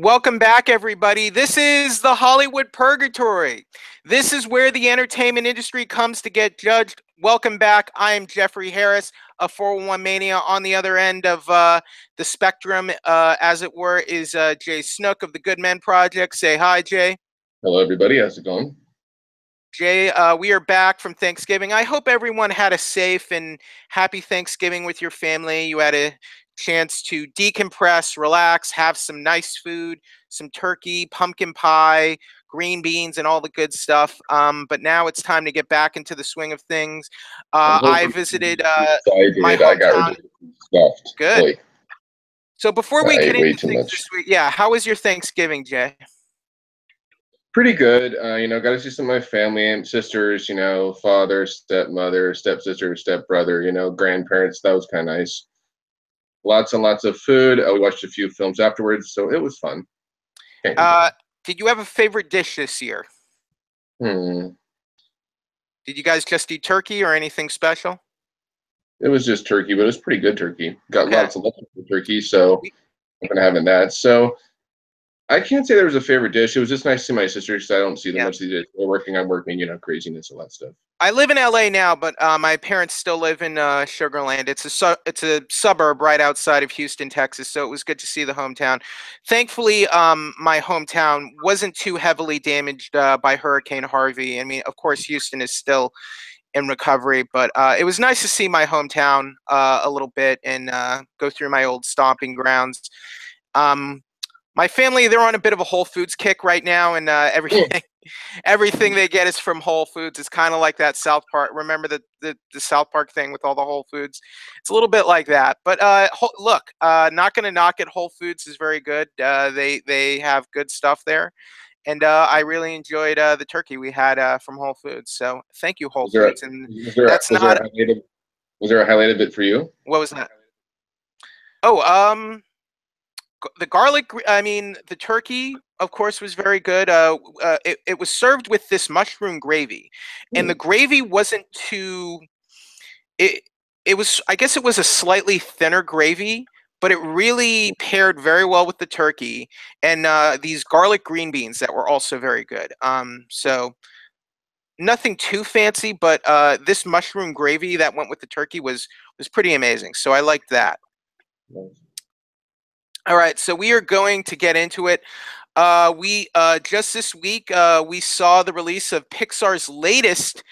Welcome back, everybody. This is the Hollywood Purgatory. This is where the entertainment industry comes to get judged. Welcome back. I am Jeffrey Harris, a 401 Mania. On the other end of the spectrum, as it were, is Jay Snook of the Good Men Project. Say hi, Jay. Hello, everybody. How's it going? Jay, we are back from Thanksgiving. I hope everyone had a safe and happy Thanksgiving with your family. You had a chance to decompress, relax, have some nice food, some turkey, pumpkin pie, green beans, and all the good stuff. But now it's time to get back into the swing of things. I'm I hoping visited I my did. I got hometown. ridiculously stuffed. Good. Boy, So before we I get ate way into too things much. this week, yeah, how was your Thanksgiving, Jay? Pretty good. Got to see some of my family and sisters, father, stepmother, stepsister, stepbrother, grandparents. That was kind of nice. Lots and lots of food. We watched a few films afterwards, so it was fun. Can't complain. Uh, did you have a favorite dish this year? Hmm. Did you guys just eat turkey or anything special? It was just turkey, but it was pretty good turkey. Got Okay. lots of leftover turkey, so We, I've been having that. So I can't say there was a favorite dish. It was just nice to see my sisters because I don't see them yeah. much these days. They're working, I'm working, craziness, all that stuff. I live in LA now, but my parents still live in Sugar Land. It's a suburb right outside of Houston, Texas. So it was good to see the hometown. Thankfully, my hometown wasn't too heavily damaged by Hurricane Harvey. I mean, of course, Houston is still in recovery, but it was nice to see my hometown a little bit and go through my old stomping grounds. Um, my family, they're on a bit of a Whole Foods kick right now, and everything they get is from Whole Foods. It's kind of like that South Park. Remember the South Park thing with all the Whole Foods? It's a little bit like that. But look, not going to knock it. Whole Foods is very good. They have good stuff there, and I really enjoyed the turkey we had from Whole Foods. So thank you, Whole Was there a, Foods. And was there a, that's was there not a highlight of, was there a highlight of it for you? what was that? Oh, the garlic, I mean, the turkey, of course, was very good. It was served with this mushroom gravy, and the Hmm. gravy wasn't too. It it was, I guess, it was a slightly thinner gravy, but it really paired very well with the turkey and these garlic green beans that were also very good. So nothing too fancy, but this mushroom gravy that went with the turkey was pretty amazing. So I liked that. All right, so we are going to get into it. We just this week we saw the release of Pixar's latest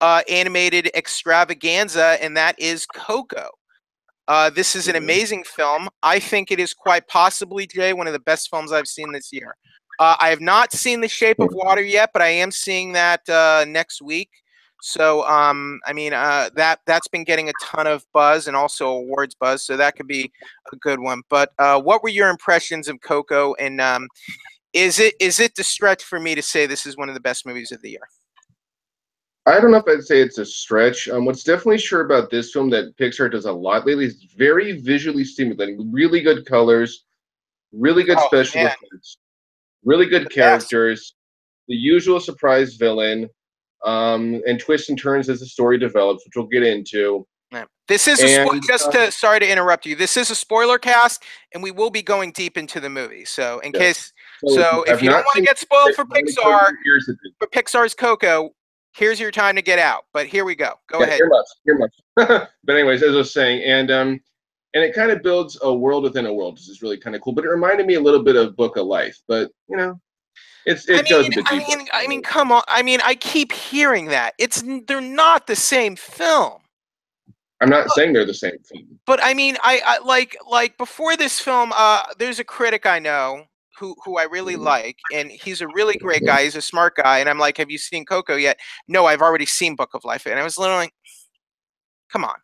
animated extravaganza, and that is Coco. This is an amazing film. I think it is quite possibly, Jay, one of the best films I've seen this year. I have not seen The Shape of Water yet, but I am seeing that next week. So, I mean, that's been getting a ton of buzz and also awards buzz, so that could be a good one. But what were your impressions of Coco? And is it the stretch for me to say this is one of the best movies of the year? I don't know if I'd say it's a stretch. What's definitely sure about this film that Pixar does a lot lately is very visually stimulating, really good colors, really good Oh special man, effects, really good the best. characters, the usual surprise villain, and twists and turns as the story develops, which we'll get into. Yeah. This is a And just to sorry to interrupt you. This is a spoiler cast, and we will be going deep into the movie. So in yes, case, so if you so if have you don't not want to seen get spoiled it, for I'm going to cover Pixar, your ears a bit. for Pixar's Coco, here's your time to get out. But here we go. Go Yeah, ahead. earmuffs. But anyways, as I was saying, and it kind of builds a world within a world. This is really kind of cool. But it reminded me a little bit of Book of Life. But I it mean, goes a bit deeper. come on. I mean, I keep hearing that they're not the same film. I'm not saying they're the same thing. But I mean, I like before this film. There's a critic I know who I really like, and he's a really great guy. He's a smart guy, and I'm like, "Have you seen Coco yet?" No, I've already seen Book of Life, and I was literally like, "Come on."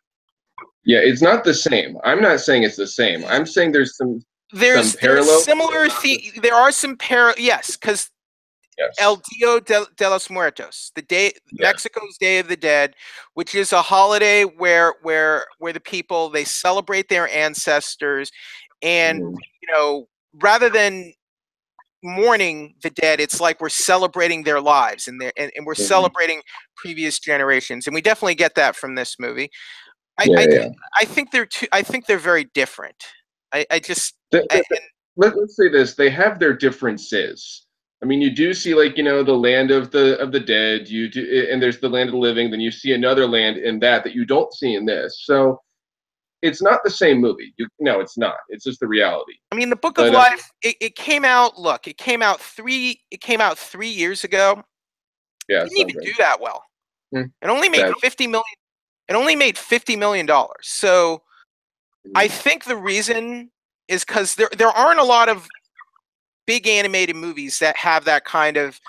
Yeah, it's not the same. I'm not saying it's the same. I'm saying there's some There's parallels. similar there are some yes, because El Yes. Dia de los Muertos, the day Yes. Mexico's Day of the Dead, which is a holiday where the people they celebrate their ancestors, and Mhm. rather than mourning the dead, it's like we're celebrating their lives and we're Mhm. celebrating previous generations, and we definitely get that from this movie. I Yeah, I, yeah. I think they're very different. I just Yeah. let's say this: they have their differences. I mean, you do see like the land of the dead. You do, and there's the land of the living. Then you see another land in that you don't see in this. So it's not the same movie. No, it's not. It's just the reality. I mean, the Book of But Life. It came out. Look, it came out 3 years ago. yeah, It didn't even something. do that well. Hmm. It only made Sad. $50 million. It only made $50 million. So I Hmm. think the reason is because there aren't a lot of big animated movies that have that kind of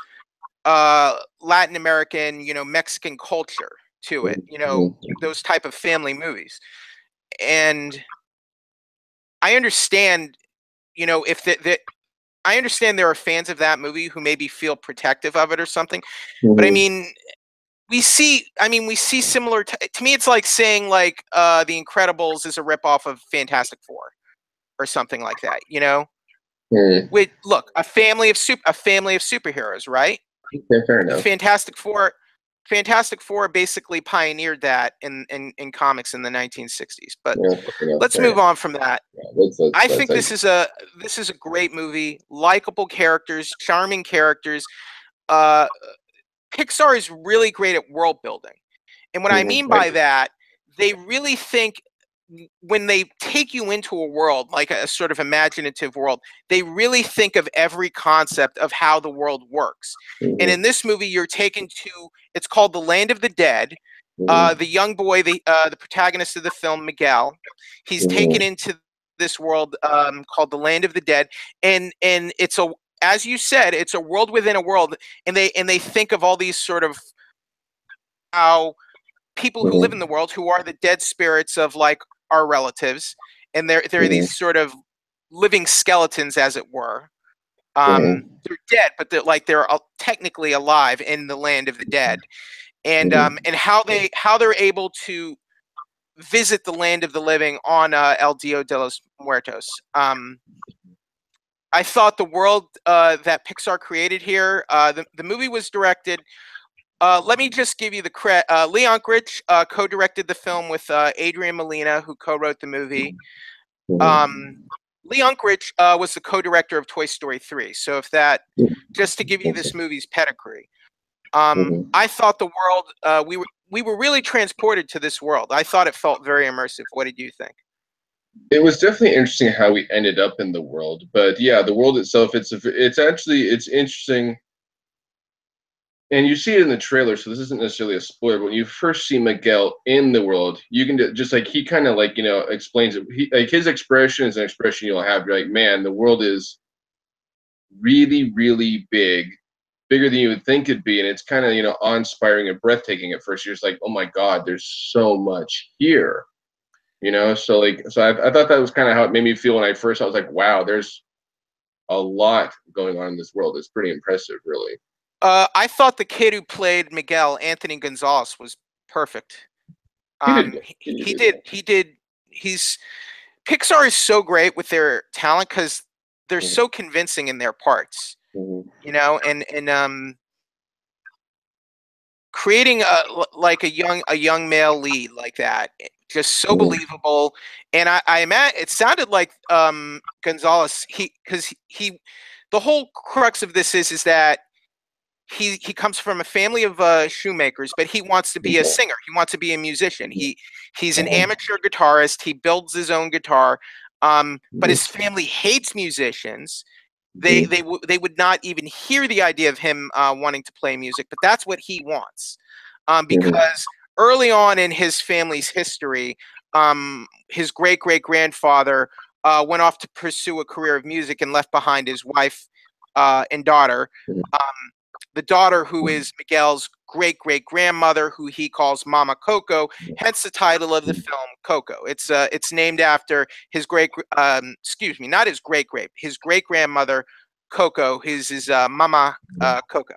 Latin American, Mexican culture to it. Those type of family movies. And I understand, if I understand there are fans of that movie who maybe feel protective of it or something. But I Hmm. mean, we see similar to me. It's like saying like The Incredibles is a ripoff of Fantastic Four or something like that. Hmm. With look, a family of superheroes, right? Yeah, fair The enough. Fantastic Four basically pioneered that in comics in the 1960s. But Yeah, fair enough. let's Fair move enough. on from that. Yeah, let's I let's think like. this is a great movie. Likable characters, charming characters. Uh, Pixar is really great at world building. And what I mean I by that, they really think when they take you into a world, like a sort of imaginative world, they really think of every concept of how the world works. And in Mhm, this movie, you're taken to, it's called The Land of the Dead. mhm, The young boy, the protagonist of the film, Miguel, he's taken mhm, into this world called the Land of the Dead, and it's a, as you said, it's a world within a world, and they think of all these sort of how people who live in the mhm, world who are the dead spirits of like our relatives, and they're mhm, these sort of living skeletons, as it were. mhm, They're dead, but they're technically alive in the land of the dead, and mhm, how they're able to visit the land of the living on El Dia de los Muertos. I thought the world that Pixar created here, the movie was directed. Let me just give you the credit. Lee Unkrich co-directed the film with Adrian Molina, who co-wrote the movie. Um, Lee Unkrich was the co-director of Toy Story 3. So if that, just to give you this movie's pedigree, mhm. I thought the world we were really transported to this world. I thought it felt very immersive. What did you think? It was definitely interesting how we ended up in the world, but yeah, the world itself, it's interesting, and you see it in the trailer, so this isn't necessarily a spoiler. But when you first see Miguel in the world, you can just like he kind of like explains it. Like his expression is an expression you'll have. You're like, man, the world is really, really big, bigger than you would think it'd be, and it's kind of awe-inspiring and breathtaking at first. You're just like, oh my god, there's so much here, so I thought that was kind of how it made me feel when I was like, wow, there's a lot going on in this world. It's pretty impressive, really. I thought the kid who played Miguel, Anthony Gonzalez, was perfect. He did good. He, He did he good. did. He did. He's Pixar is so great with their talent because they're Mhm, so convincing in their parts, mhm, and creating like a young male lead like that, just so mhm, believable. And I imagine it sounded like Gonzalez, because he the whole crux of this is that he comes from a family of shoemakers, but he wants to be a mhm, singer. He wants to be a musician. mhm, He's an mhm, amateur guitarist. He builds his own guitar, but mhm, his family hates musicians. They mhm, they they would not even hear the idea of him wanting to play music, but that's what he wants, mhm, because early on in his family's history, his great great grandfather went off to pursue a career of music and left behind his wife and daughter. Um, the daughter, who is Miguel's great great grandmother, who he calls Mama Coco, hence the title of the film Coco. It's named after his excuse me, not his great great, his great grandmother Coco. His Mama Coco.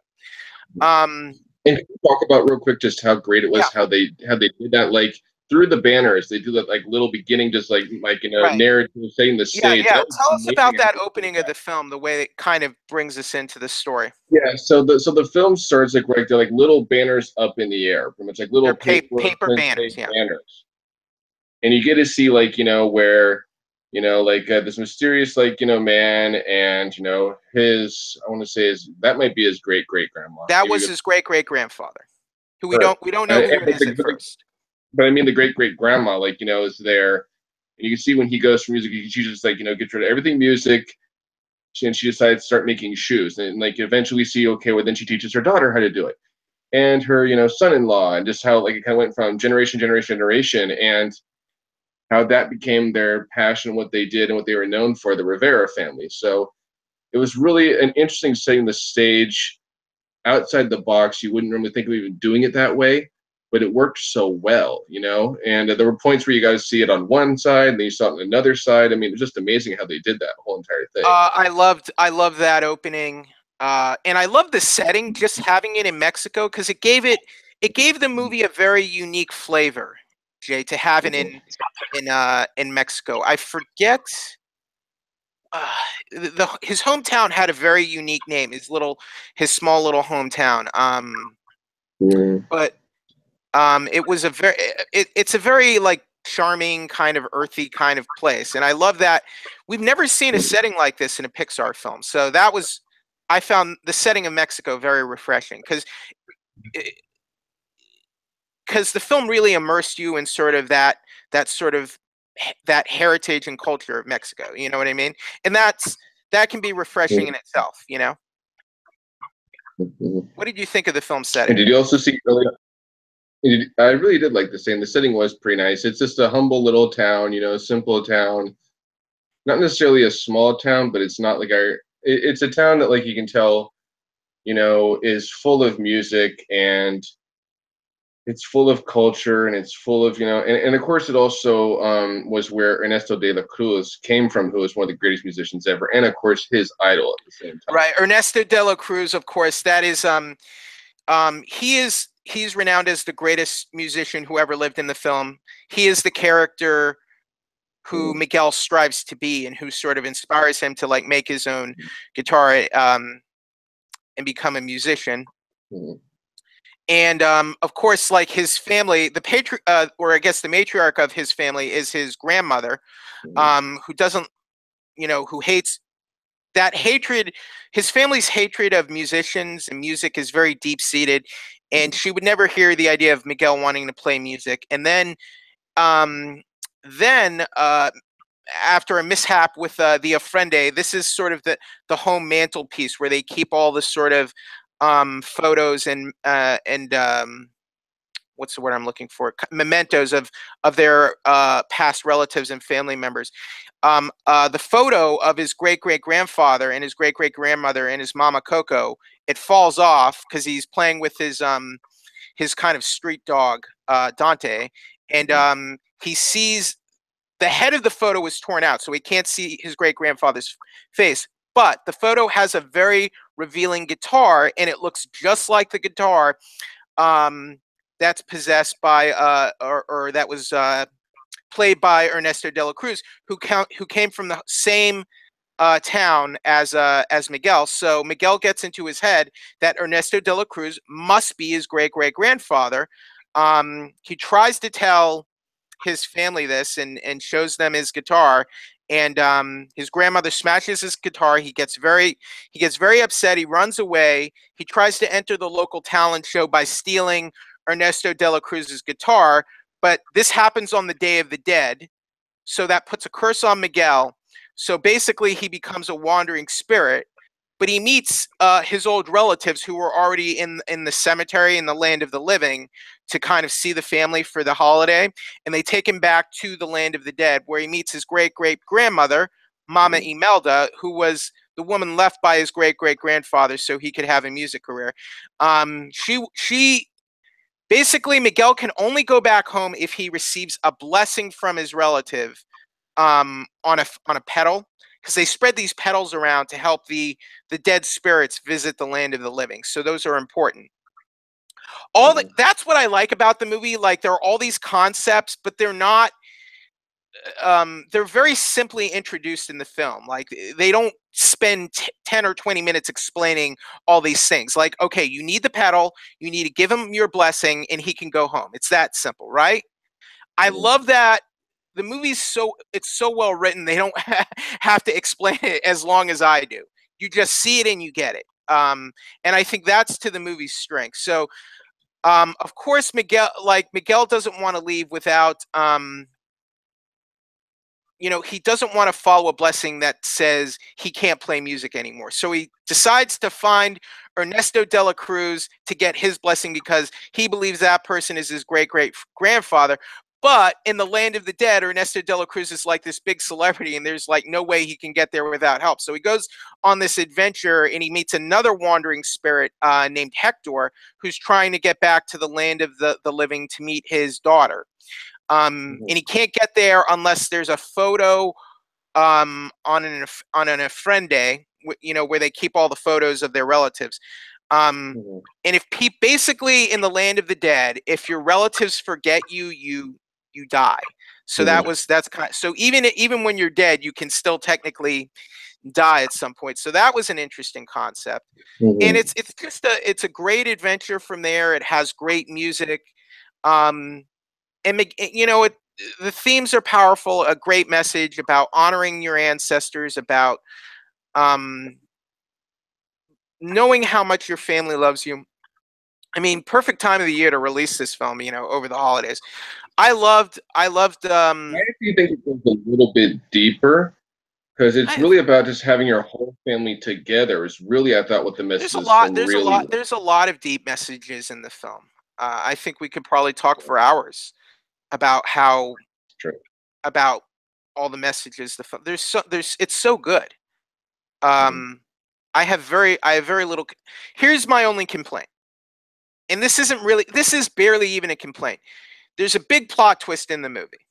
Um, And can you talk about real quick just how great it yeah, was how they did that like through the banners they do that like little beginning just like right. narrative setting the Yeah, stage. yeah. That was Tell us amazing about how that they did opening of that. the film, the way it kind of brings us into the story. Yeah, so the film starts like right, they're like little banners up in the air, pretty much like They're little paper paper print banners. shaped Yeah. banners, and you get to see like where Like this mysterious, like man, and his, I want to say his, that might be his great great grandma. That Maybe was his great great grandfather, who but we don't know who it is at first. but I mean the great great grandma, like is there, and you can see when he goes for music, she just like gets rid of everything music, and she decides to start making shoes, and like eventually see, okay, well then she teaches her daughter how to do it, and her son-in-law, and just how like it kind of went from generation, and how that became their passion, what they did and what they were known for, the Rivera family. So it was really an interesting setting the stage outside the box. You wouldn't normally think of even doing it that way, but it worked so well. And there were points where you guys see it on one side and then you saw it on another side. I mean, it was just amazing how they did that whole entire thing. I loved that opening, and I love the setting. Just having it in Mexico, because it gave the movie a very unique flavor. Jay, to have it in Mexico. I forget. Uh, his hometown had a very unique name. His small little hometown. Mm. But it was it's a very like charming kind of earthy kind of place, and I love that we've never seen a setting like this in a Pixar film. So I found the setting of Mexico very refreshing, because the film really immersed you in sort of that sort of that heritage and culture of Mexico. You know what I mean? And that can be refreshing in itself. Mm-hmm. What did you think of the film And setting? did you also see I really did like the scene. The setting was pretty nice. It's just a humble little town, a simple town. Not necessarily a small town, but it's not like it's a town that like you can tell, is full of music, and it's full of culture, and it's full of, and of course it also was where Ernesto de la Cruz came from, who was one of the greatest musicians ever, and of course his idol at the same time. Right, Ernesto de la Cruz, of course. That is he's renowned as the greatest musician who ever lived in the film. He is the character who Mm-hmm. Miguel strives to be, and who sort of inspires him to like make his own guitar, and become a musician. Mm-hmm. And of course, like his family, or I guess the matriarch of his family is his grandmother, who doesn't, who hates that hatred. His family's hatred of musicians and music is very deep seated, and she would never hear the idea of Miguel wanting to play music. And um, then after a mishap with the Ofrende, this is sort of the home mantelpiece where they keep all the sort of photos and what's the word I'm looking for? Mementos of their past relatives and family members. The photo of his great great grandfather and his great great grandmother and his mama Coco, it falls off because he's playing with his kind of street dog Dante, and he sees the head of the photo was torn out, so he can't see his great grandfather's face. But the photo has a very revealing guitar, and it looks just like the guitar um, that's possessed by or that was played by Ernesto de la Cruz, who came from the same town as Miguel. So Miguel gets into his head that Ernesto de la Cruz must be his great great grandfather. He tries to tell his family this, and shows them his guitar, and his grandmother smashes his guitar. He gets very upset. He runs away. He tries to enter the local talent show by stealing Ernesto de la Cruz's guitar, but this happens on the Day of the Dead, so that puts a curse on Miguel. So basically he becomes a wandering spirit, but he meets his old relatives who were already in the cemetery in the land of the living to kind of see the family for the holiday, and they take him back to the land of the dead, where he meets his great great grandmother, Mama Imelda, who was the woman left by his great great grandfather so he could have a music career. She basically, Miguel can only go back home if he receives a blessing from his relative on a pedal, because they spread these petals around to help the dead spirits visit the land of the living. So those are important. That's what I like about the movie. Like, there are all these concepts, but they're not. They're very simply introduced in the film. Like, they don't spend 10 or 20 minutes explaining all these things. Like, okay, you need the pedal, you need to give him your blessing, and he can go home. It's that simple, right? I love that the movie's it's so well written. They don't have to explain it as long as I do. You just see it and you get it. And I think that's to the movie's strength. So, of course, Miguel doesn't want to leave without, he doesn't want to follow a blessing that says he can't play music anymore. So he decides to find Ernesto de la Cruz to get his blessing because he believes that person is his great great grandfather. But in the land of the dead, Ernesto de la Cruz is like this big celebrity, and there's like no way he can get there without help. So he goes on this adventure, and he meets another wandering spirit named Hector, who's trying to get back to the land of the living to meet his daughter. And he can't get there unless there's a photo on an ofrende, where they keep all the photos of their relatives. And if basically in the land of the dead, if your relatives forget you, you die. So that's kind of, so even when you're dead, you can still technically die at some point. So that was an interesting concept. And it's a great adventure from there. It has great music. And the themes are powerful. A great message about honoring your ancestors, about knowing how much your family loves you. I mean, perfect time of the year to release this film, over the holidays. I loved. I actually think it goes a little bit deeper because it's really about just having your whole family together. Is really, I thought, what the message of this film really was. There's a lot of deep messages in the film. I think we could probably talk for hours about about all the messages. It's so good. I have very little. Here's my only complaint, and this is barely even a complaint. There's a big plot twist in the movie,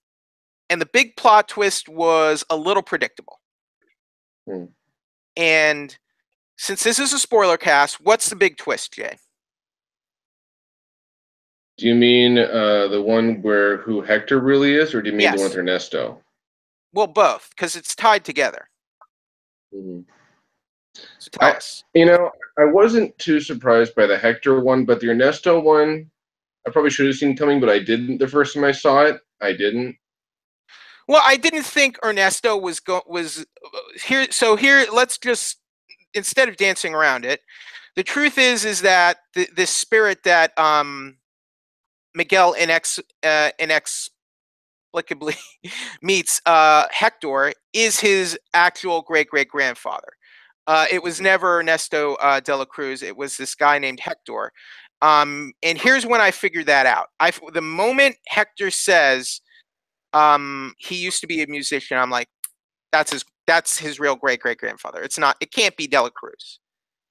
and the big plot twist was a little predictable. And since this is a spoiler cast, what's the big twist, Jay? Do you mean the one who Hector really is, or do you mean the one with Ernesto? Well, both, because it's tied together. So tell us. I wasn't too surprised by the Hector one, but the Ernesto one, I probably should have seen coming, but I didn't the first time I saw it. I didn't. Well, I didn't think Ernesto was here. So here, let's just, instead of dancing around it, the truth is that this spirit that Miguel inexplicably meets Hector is his actual great-great-grandfather. It was never Ernesto de la Cruz. It was this guy named Hector. And here's when I figured that out. The moment Hector says he used to be a musician, I'm like, that's his real great-great-grandfather. It can't be de la Cruz.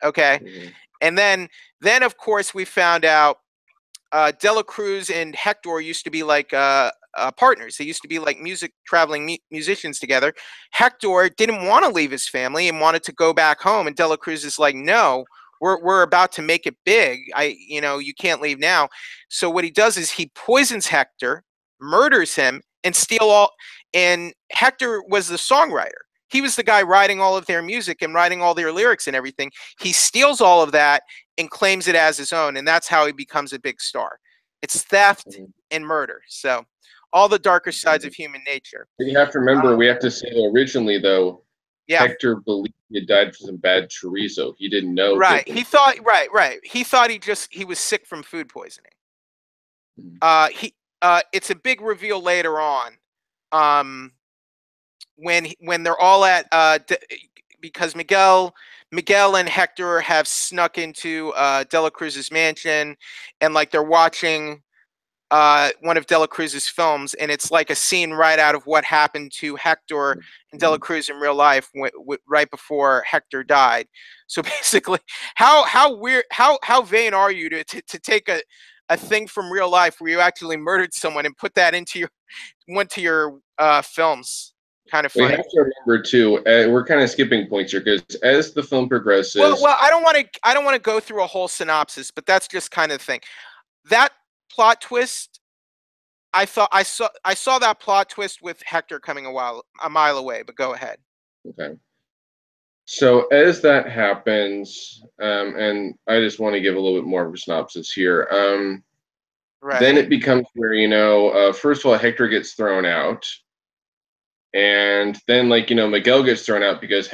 Okay? And then of course we found out de la Cruz and Hector used to be like partners. They used to be like traveling musicians together. Hector didn't want to leave his family and wanted to go back home, and de la Cruz is like, no, we're about to make it big. You can't leave now. So what he does is he poisons Hector, murders him, and and Hector was the songwriter. He was the guy writing all of their music and writing all their lyrics and everything. He steals all of that and claims it as his own, and that's how he becomes a big star. It's theft and murder. So all the darker sides of human nature. You have to remember, we have to say originally, though, Hector believed he had died from some bad chorizo. He didn't know. Right. He thought, right. He thought he was sick from food poisoning. It's a big reveal later on. When they're all at because Miguel and Hector have snuck into de la Cruz's mansion, and like they're watching one of de la Cruz's films, and it's like a scene right out of what happened to Hector and de la Cruz in real life right before Hector died. So basically, how vain are you to take a thing from real life where you actually murdered someone and put that into your films? Kind of funny. We have to remember too. We're kind of skipping points here because as the film progresses, well, I don't want to go through a whole synopsis, but that's just kind of the thing. That plot twist, I saw that plot twist with Hector coming a mile away. But go ahead. Okay. So as that happens, and I just want to give a little bit more of a synopsis here. Right. Then it becomes where first of all, Hector gets thrown out. And then, like, Miguel gets thrown out because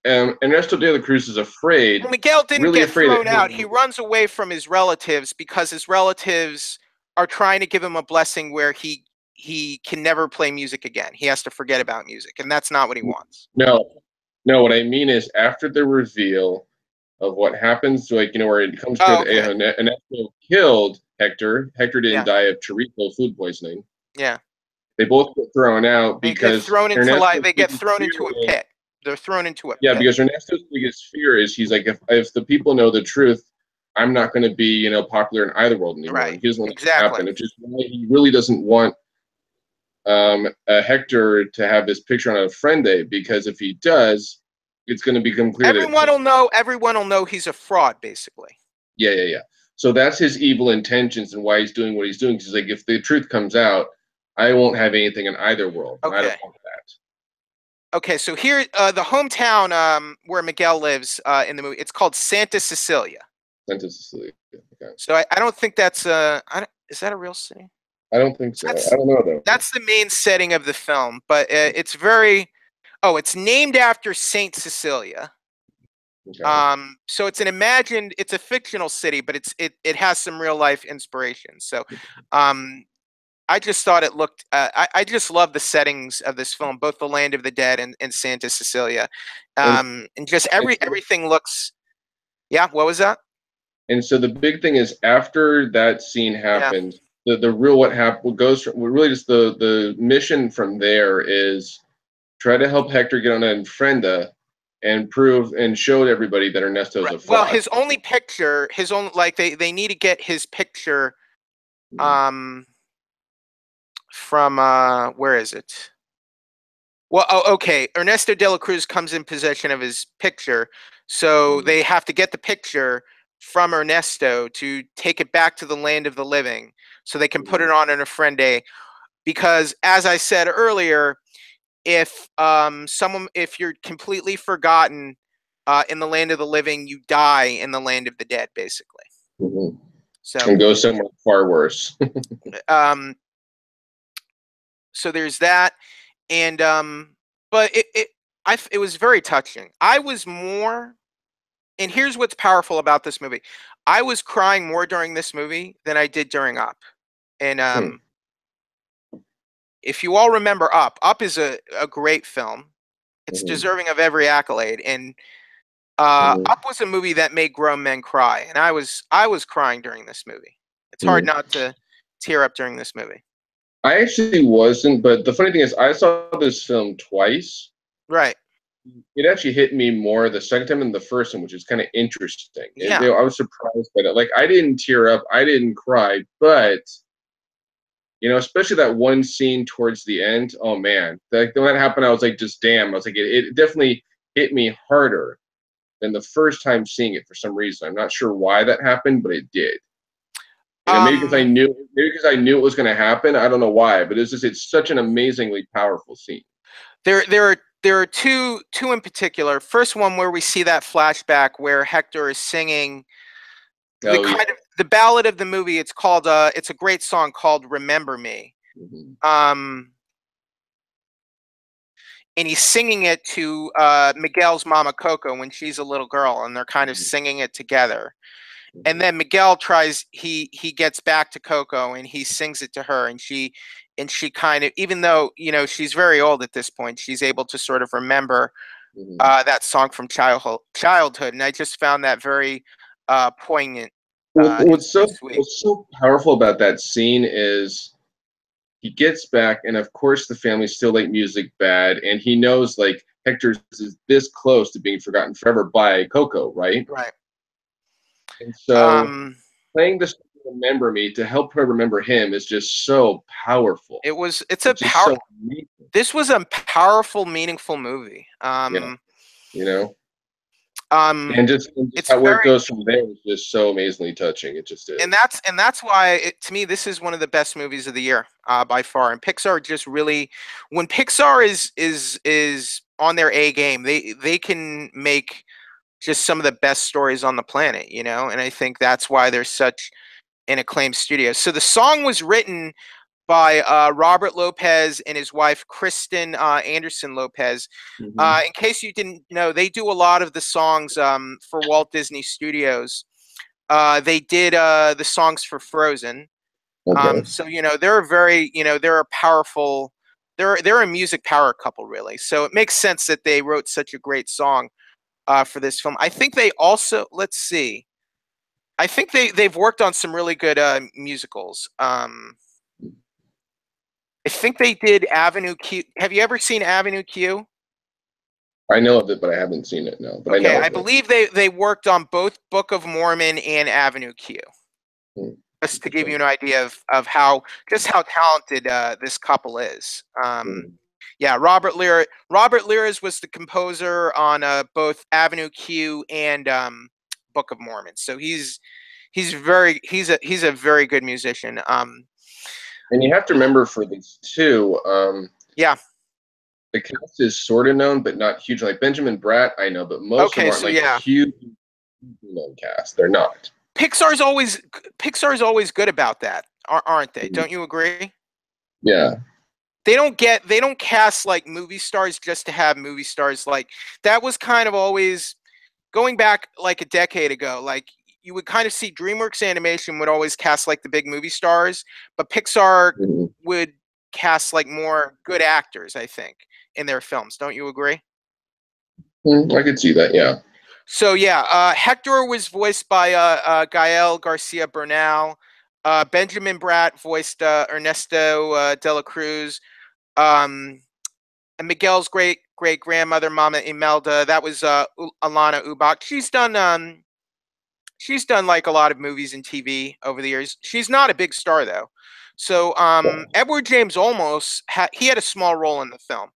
Ernesto de la Cruz is Well, Miguel didn't really get afraid that thrown out. He runs away from his relatives because his relatives are trying to give him a blessing where he can never play music again. He has to forget about music, and that's not what he wants. No, no. What I mean is, after the reveal of what happens, like, where it comes clear Oh, that okay. Ernesto killed Hector. Hector didn't Yeah, die of chorizo food poisoning. yeah. They both get thrown out They get because thrown into Ernesto's they get biggest thrown fear into a is, pit. They're thrown into a yeah, pit. because Ernesto's biggest fear is, he's like, if the people know the truth, I'm not going to be, popular in either world anymore, Right. and he doesn't want that to Exactly. happen, which is why he really doesn't want Hector to have this picture on a friend day, because if he does, it's going to become clear that Everyone will know. Everyone will know he's a fraud, basically. yeah. So that's his evil intentions and why he's doing what he's doing. He's like, if the truth comes out, I won't have anything in either world, and I Okay. don't want that. Okay. So here, the hometown where Miguel lives in the movie, it's called Santa Cecilia. Santa Cecilia. Okay. So I don't think that's is that a real city? I don't think so. That's I don't know though. that's the main setting of the film, but it's very. Oh, it's named after Saint Cecilia. Okay. So it's a fictional city, but it has some real life inspiration. So, um, I just thought it looked. I just love the settings of this film, both the Land of the Dead and Santa Cecilia, And, and just and so, everything looks. Yeah, what was that? and so the big thing is, after that scene Yeah, happens, the real what goes from, really just the mission from there is try to help Hector get on Enfrenda and prove and show to everybody that Ernesto is right. a Well, fraud. his only picture, his own like they need to get his picture, Mhm. um, from where is it? Well, oh, okay. Ernesto de la Cruz comes in possession of his picture, so Mhm. they have to get the picture from Ernesto to take it back to the land of the living, so they can put Mhm. it on an ofrenda. Because, as I said earlier, if you're completely forgotten in the land of the living, you die in the land of the dead, basically. Mhm. So, And go somewhere far worse. um, so there's that, and but it was very touching. I was more And here's what's powerful about this movie. I was crying more during this movie than I did during Up. And Hmm. if you all remember Up, Up is a great film. It's Mhm. deserving of every accolade. And Mhm. Up was a movie that made grown men cry, and I was crying during this movie. It's hard Mhm. not to tear up during this movie. I actually wasn't, but the funny thing is, I saw this film twice. Right. It actually hit me more the second time than the first one, which is kind of interesting. Yeah. I was surprised by that. Like, I didn't tear up, I didn't cry, but especially that one scene towards the end. Oh man, like when that happened, I was like, just damn. I was like, it definitely hit me harder than the first time seeing it for some reason. I'm not sure why that happened, but it did. Um Maybe because I knew it was going to happen. I don't know why, but it's such an amazingly powerful scene. there are two in particular. First one where we see that flashback where Hector is singing the Oh yeah. kind of the ballad of the movie. It's a great song called Remember Me. Hmm. Um and he's singing it to Miguel's mama Coco when she's a little girl, and they're kind of Hmm. singing it together. And Hmm. then Miguel tries he gets back to Coco and he sings it to her, and she kind of, even though she's very old at this point, she's able to sort of remember Hmm. that song from childhood, and I just found that very poignant and What's so sweet. what's so powerful about that scene is he gets back, and of course the family still like music bad, and he knows like Hector is this close to being forgotten forever by Coco, right? Right. And so Um, playing this "Remember Me" to help her remember him is just so powerful. it's a It's just power. so amazing. This was a powerful, meaningful movie. Yeah, you know, and just It's how where it very, goes from there is just so amazingly touching. It just and is. that's why to me this is one of the best movies of the year by far. And Pixar just really, when Pixar is on their A game, they can make just some of the best stories on the planet, and I think that's why they're such an acclaimed studio. So the song was written by Robert Lopez and his wife Kristen Anderson Lopez. Hmm. In case you didn't know, they do a lot of the songs for Walt Disney Studios. They did the songs for Frozen. Okay. So they're a very they're a powerful. They're a music power couple, really. So it makes sense that they wrote such a great song for this film. I think they also, let's see. I think they've worked on some really good musicals. I think they did Avenue Q. Have you ever seen Avenue Q? I know of it, but I haven't seen it. No, but I Okay, know I of it. believe they worked on both Book of Mormon and Avenue Q. Hmm. Just to give you Interesting. an idea of how how talented this couple is. Hmm. Yeah, Robert Lyras was the composer on both Avenue Q and Book of Mormon. So he's a very good musician. And you have to remember for these two, Yeah. the cast is sort of known, but not huge. Like Benjamin Bratt, I know, but most of them Okay. aren't So like yeah, huge known cast. They're not. Pixar's always Pixar's always good about that, aren't they? Mhm. Don't you agree? Yeah. They don't cast like movie stars just to have movie stars. Like that was kind of always going back like a decade ago. Like you would kind of see DreamWorks Animation would always cast like the big movie stars, but Pixar Mhm. would cast like more good actors, I think, in their films. Don't you agree? I could see that. Yeah. So yeah, Hector was voiced by Gael Garcia Bernal. Benjamin Bratt voiced Ernesto de la Cruz. Um, and Miguel's great grandmother, Mama Imelda, that was Alana Ubach. She's done like a lot of movies and TV over the years. She's not a big star though. So Edward James Olmos he had a small role in the film.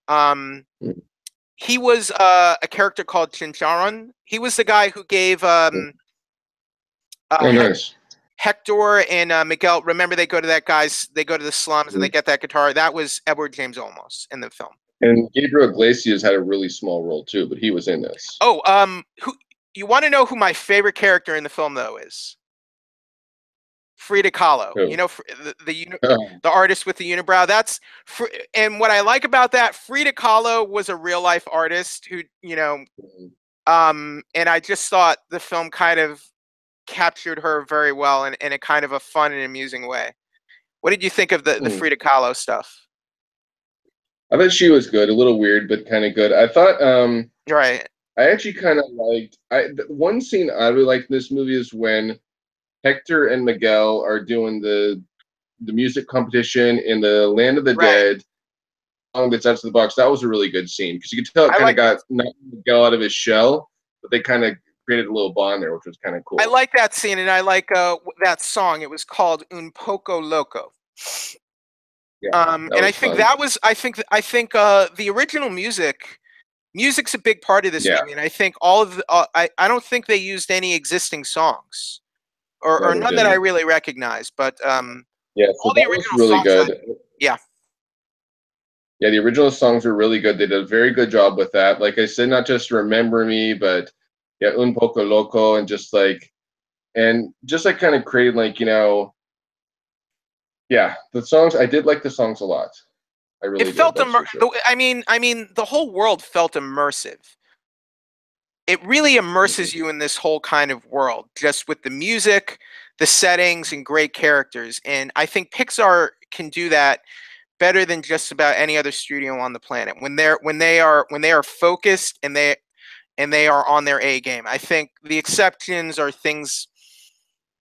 Um, Mhm. he was a character called Chincharon. He was the guy who gave Oh, uh, nice. Hector and Miguel. Remember, they go to the slums and they Mhm. get that guitar. That was Edward James Olmos in the film. And Gabriel Iglesias had a really small role too, but he was in this. Oh, who you want to know who my favorite character in the film though is? Frida Kahlo. You Who? know, the artist with the unibrow. And what I like about that, Frida Kahlo was a real life artist who, and I just thought the film kind of captured her very well in a kind of a fun and amusing way. What did you think of the Hmm. Frida Kahlo stuff? I thought she was good, a little weird, but kind of good. I thought Right, I actually kind of liked one scene I really liked in this movie is when Hector and Miguel are doing the music competition in the Land of the right. Dead song that's out of the box. That was a really good scene because you could tell it I kind of like that. got knocked Miguel out of his shell, but they kind of created a little bond there, which was kind of I cool. like that scene, and I like that song. It was called "Un Poco Loco." Yeah, that And was fun. I think the original music's a big part of this Yeah, movie, and I think I don't think they used any existing songs no, or they none that I didn't. really recognize, but Yeah, so all the that was original really songs good. yeah, Yeah, the original songs were really good. They did a very good job with that. Like I said, not just "Remember Me," but yeah, "Un Poco Loco," and just like kind of created yeah, the songs. I did like the songs a lot. I it really did. felt That's for sure. I mean the whole world felt immersive. It really Mhm. immerses you in this whole kind of world, just with the music, the settings, and great characters. And I think Pixar can do that better than just about any other studio on the planet when they are focused and they are on their A game. I think the exceptions are things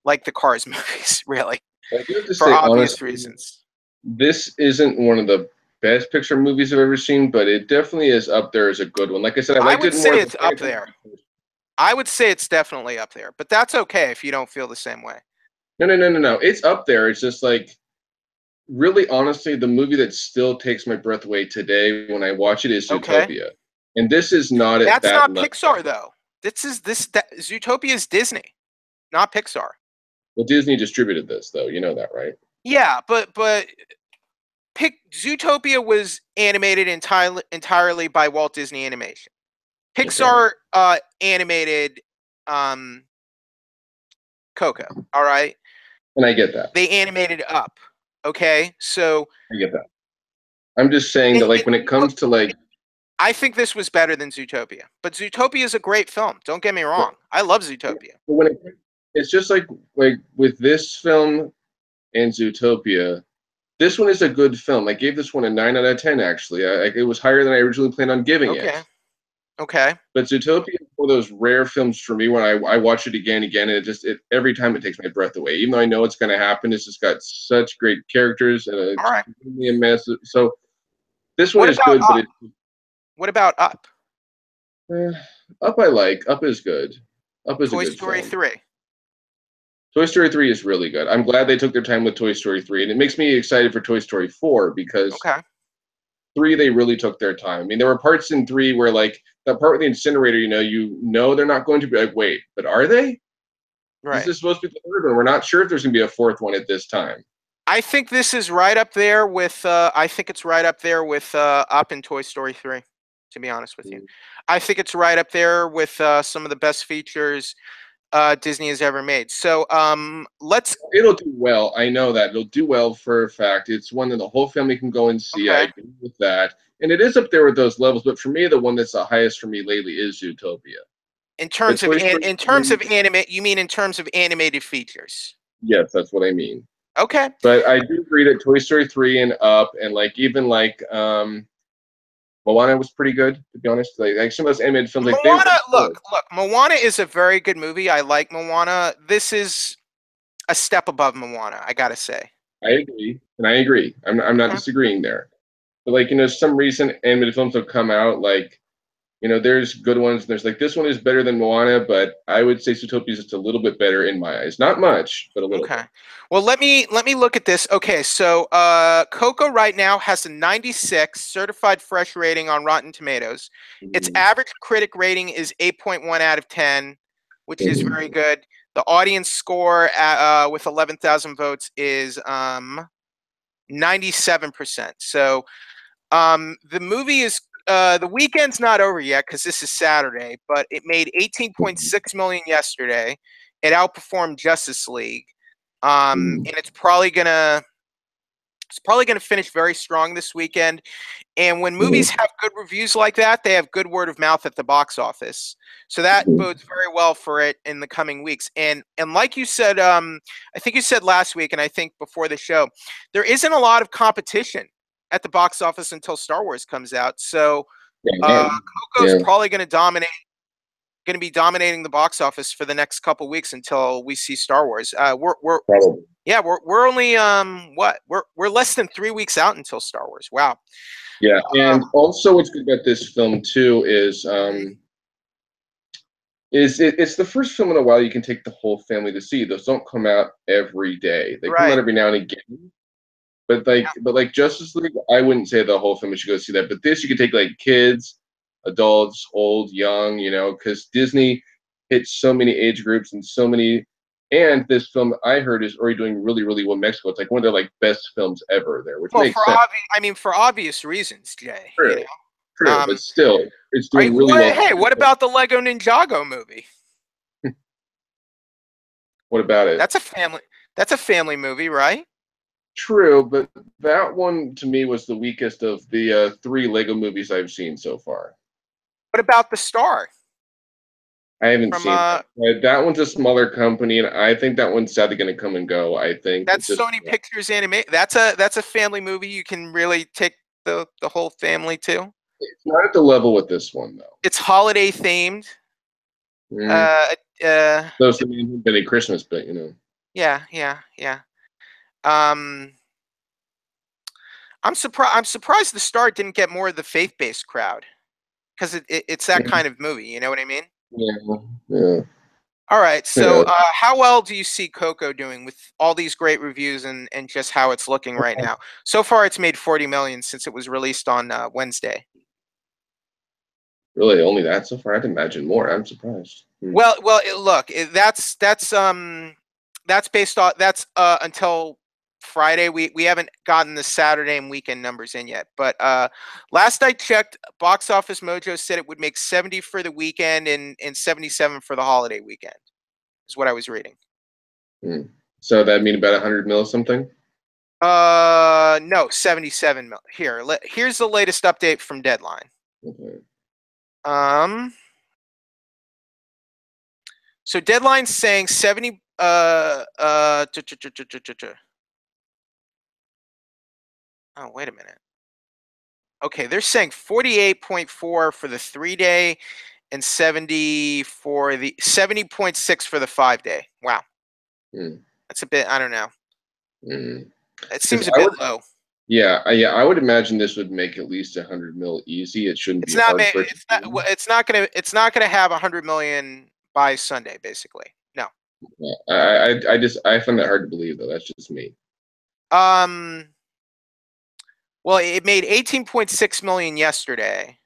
like the Cars movies, really, I do have to for say, obvious honestly, reasons. this isn't one of the best Pixar movies I've ever seen, but it definitely is up there as a good one. Like I said, I I liked would it more say as a it's up family. there. I would say it's definitely up there, but that's okay if you don't feel the same way. No, no, no, no, no. It's up there. It's just like really honestly, the movie that still takes my breath away today when I watch it is Okay. Zootopia. And this is not at That's that not level. Pixar though. Zootopia is Disney, not Pixar. Well, Disney distributed this though. You know that, right? Yeah, but Zootopia was animated entirely by Walt Disney Animation. Okay. Pixar animated Coco. All right, And I get that. they animated Up. Okay, so I get that. I'm just saying that, like, when it comes to like, I think this was better than Zootopia, but Zootopia is a great film. Don't get me wrong. I love Zootopia. when it's just like with this film and Zootopia, this one is a good film. I gave this one a 9 out of 10. Actually, it was higher than I originally planned on giving Okay. it. Okay. But Zootopia is one of those rare films for me when I watch it again and again, and it every time it takes my breath away. Even though I know it's going to happen, it's just got such great characters and All it's right. really a mess. So this one What is about good, but Up? What about Up? eh, Up I like. Up is good. Up is a Toy good Story film. 3. Toy Story 3 is really good. I'm glad they took their time with Toy Story 3, and it makes me excited for Toy Story 4 because Okay. 3 they really took their time. I mean, there were parts in 3 where like that part with the incinerator, you know they're not going to be like, wait, but are they? This Right. is supposed to be the third one. We're not sure if there's going to be a fourth one at this time. I think this is right up there with I think it's right up there with Up and Toy Story 3, to be honest with you. I think it's right up there with some of the best features Disney has ever made. So let's It'll do well. I know that it'll do well for a fact. It's one that the whole family can go and see. I okay. agree with that, and it is up there with those levels. But for me, the one that's the highest for me lately is Zootopia. But Toy Story, In terms of animate, you mean in terms of animated features? yes, that's what I mean. Okay. But I do agree that Toy Story 3 and Up, and like even like Moana was pretty good, to be honest. Like some of those animated films, like they were Moana, good. look, Moana is a very good movie. I like Moana. This is a step above Moana, I gotta say. I agree, and I agree. I'm not Okay. disagreeing there. But like some recent animated films have come out, like there's good ones. And there's like this one is better than Moana, but I would say Zootopia is just a little bit better in my eyes. Not much, but a little Okay. bit. Well, let me look at this. Okay, so Coco right now has a 96 certified fresh rating on Rotten Tomatoes. Its Mhm. average critic rating is 8.1 out of 10, which is very good. The audience score with 11,000 votes is 97%. So the movie is the weekend's not over yet because this is Saturday, but it made 18.6 million yesterday. It outperformed Justice League, and it's probably gonna finish very strong this weekend. And when movies have good reviews like that, they have good word of mouth at the box office. So that bodes very well for it in the coming weeks. And like you said, I think you said last week, and I think before the show, there isn't a lot of competition at the box office until Star Wars comes out. So Yeah, Coco's yeah, probably going to be dominating the box office for the next couple weeks until we see Star Wars. We're probably. yeah, we're only what we're less than 3 weeks out until Star Wars. Wow. Yeah, and also what's good about this film too is it's the first film in a while you can take the whole family to see. Those don't come out every day. They come out Right. every now and again. But like Justice League, I wouldn't say the whole family should go see that. But this, you could take like kids, adults, old, young, because Disney hits so many age groups and so many. And this film I heard is already doing really, really well in Mexico. It's like one of their like best films ever there, which Well, makes sense. for obvious reasons, Jay. True, true, but still, it's Right. doing really well. Hey, what about the Lego Ninjago movie? What about it? That's a family. That's a family movie, right? True, but that one to me was the weakest of the three Lego movies I've seen so far. What about the Star I haven't from seen that. That one's a smaller company, and I think that one's sadly going to come and go. I think that's Sony Pictures Anime? That's a family movie you can really take the whole family to. it's not at the level with this one though. It's holiday themed. Mm. Uh, uh, Those have been a Christmas, but yeah, yeah, yeah. Um, I'm surprised the Star didn't get more of the faith-based crowd because it's that Mm, kind of movie. You know what I mean? yeah, yeah, All right. So, yeah. how well do you see Coco doing with all these great reviews and just how it's looking right now? So far, it's made 40 million since it was released on Wednesday. Really, only that so far? I'd imagine more. I'm surprised. Mm. Look, that's based on that's until Friday. We haven't gotten the Saturday and weekend numbers in yet. But last I checked, Box Office Mojo said it would make 70 for the weekend and 77 for the holiday weekend. Is what I was reading. Mm. So that mean about 100 mil something? No, 77 million. Here's the latest update from Deadline. Okay. Um, so Deadline's saying 70. Oh, wait a minute. Okay, they're saying 48.4 for the 3 day and 70.6 for the 5 day. Wow, Mm. that's a bit. I don't know. Mm. It Because seems a I bit would, low. yeah, I would imagine this would make at least 100 mil easy. It shouldn't It's be not. hard for it to It's not. do. It's not gonna. It's not gonna have 100 million by Sunday. Basically, no. Yeah, I find that hard to believe though. That's just me. Um. Well, it made 18.6 million yesterday.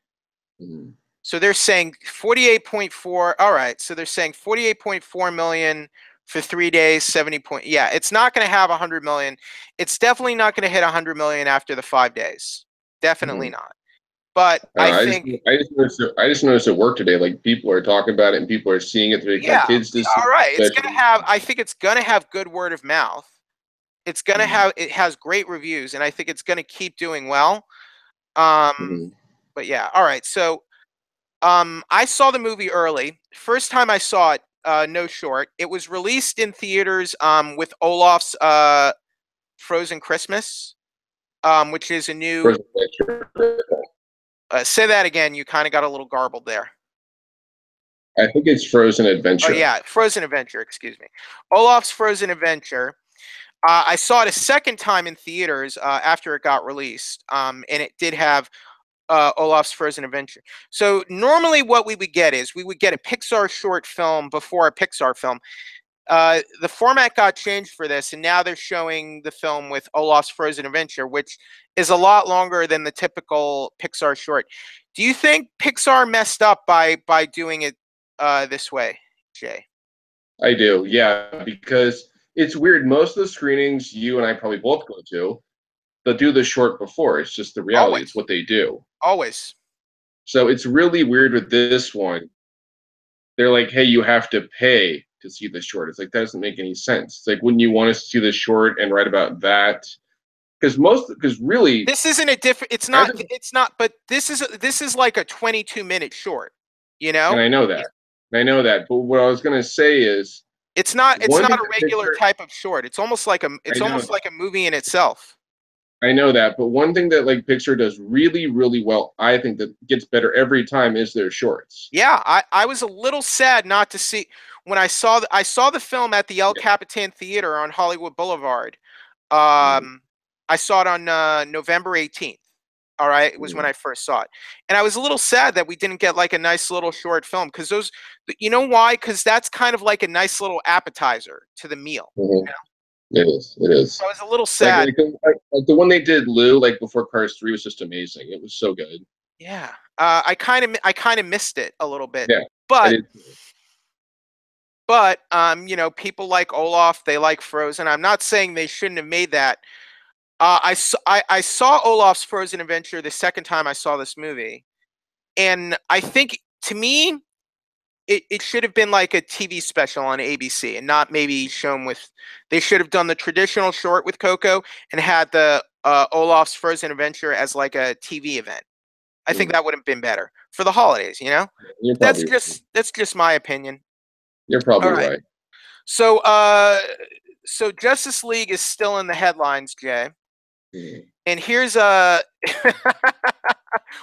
Mm. So they're saying 48.4. All right. So they're saying 48.4 million for 3 days, 70 point. Yeah, it's not going to have 100 million. It's definitely not going to hit 100 million after the 5 days. Definitely Mm. not. But I don't I know, think, I just noticed at work today, like people are talking about it and people are seeing it. They take my yeah, kids to see all it, right. It's going to especially. have, I think it's going to have good word of mouth. It's going to Mm. have, it has great reviews, and I think it's going to keep doing well. Um, Mm. but yeah, all right. So I saw the movie early. First time I saw it, no short. It was released in theaters with Olaf's Frozen Christmas, which is a new. Frozen Adventure. Say that again. You kind of got a little garbled there. I think it's Frozen Oh Adventure. yeah, Frozen Adventure. Excuse me. Olaf's Frozen Adventure. I saw it a second time in theaters after it got released, and it did have Olaf's Frozen Adventure. So normally, what we would get is we would get a Pixar short film before a Pixar film. The format got changed for this, and now they're showing the film with Olaf's Frozen Adventure, which is a lot longer than the typical Pixar short. Do you think Pixar messed up by doing it this way, Jay? I do, yeah, because it's weird. Most of the screenings you and I probably both go to, they'll do the short before. It's just the reality. It's Always, what they do. always. So it's really weird with this one. They're like, hey, you have to pay to see the short. It's like that doesn't make any sense. It's like, wouldn't you want us to see the short and write about that? Because really, This isn't a different. It's I not. think, It's not. But this is like a 22-minute short. You and know, I know that, but what I was gonna say is it's not. It's one not thing a that regular Pixar. type of short. It's almost like a. I It's know almost like a movie in itself. I know that, but one thing that like Pixar does really, really well, I think that gets better every time is their shorts. Yeah, I was a little sad not to see when I saw the film at the El Yeah. Capitan Theater on Hollywood Boulevard. Mm, Um, I saw it on November 18th. All right, it was when mm, I first saw it, and I was a little sad that we didn't get like a nice little short film because those, you know why? Because that's kind of like a nice little appetizer to the meal. mhm. You know? It is. It So is. I was a little Like sad. like the, like the one they did Lou like before Cars 3 was just amazing. It was so good. Yeah, I kind of missed it a little bit, Yeah. I but did. people like Olaf, they like Frozen. I'm not saying they shouldn't have made that. I saw Olaf's Frozen Adventure the second time I saw this movie, and I think to me it should have been like a TV special on ABC and not maybe shown with. They should have done the traditional short with Coco and had the Olaf's Frozen Adventure as like a TV event. I think Mm, that would have been better for the holidays. you're But that's probably just my opinion. you're All probably right. right. So Justice League is still in the headlines, Jay. Mm. And here's a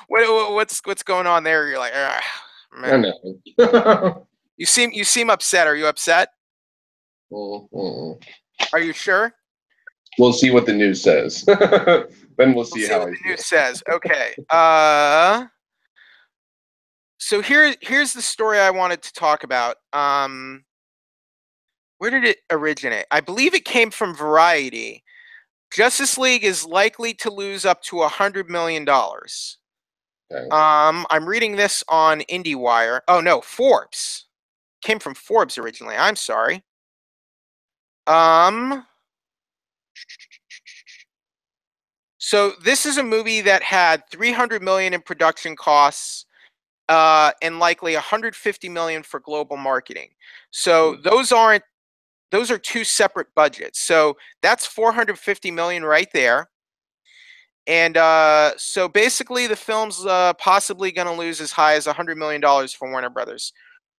what's going on there? You're like, I man. know. You seem upset. Are you upset? Mm, mm. Are you sure? We'll see what the news says. Then we'll We'll see see how what I the news feel. says. Okay. So here's the story I wanted to talk about. Where did it originate? I believe it came from Variety. Justice League is likely to lose up to $100 million. Okay. I'm reading this on IndieWire. Oh no, Forbes. Came from Forbes originally. I'm sorry. Um, so this is a movie that had 300 million in production costs, and likely 150 million for global marketing. So Mm. those aren't those are two separate budgets. So that's 450 million right there. And so basically, the film's possibly going to lose as high as $100 million for Warner Brothers.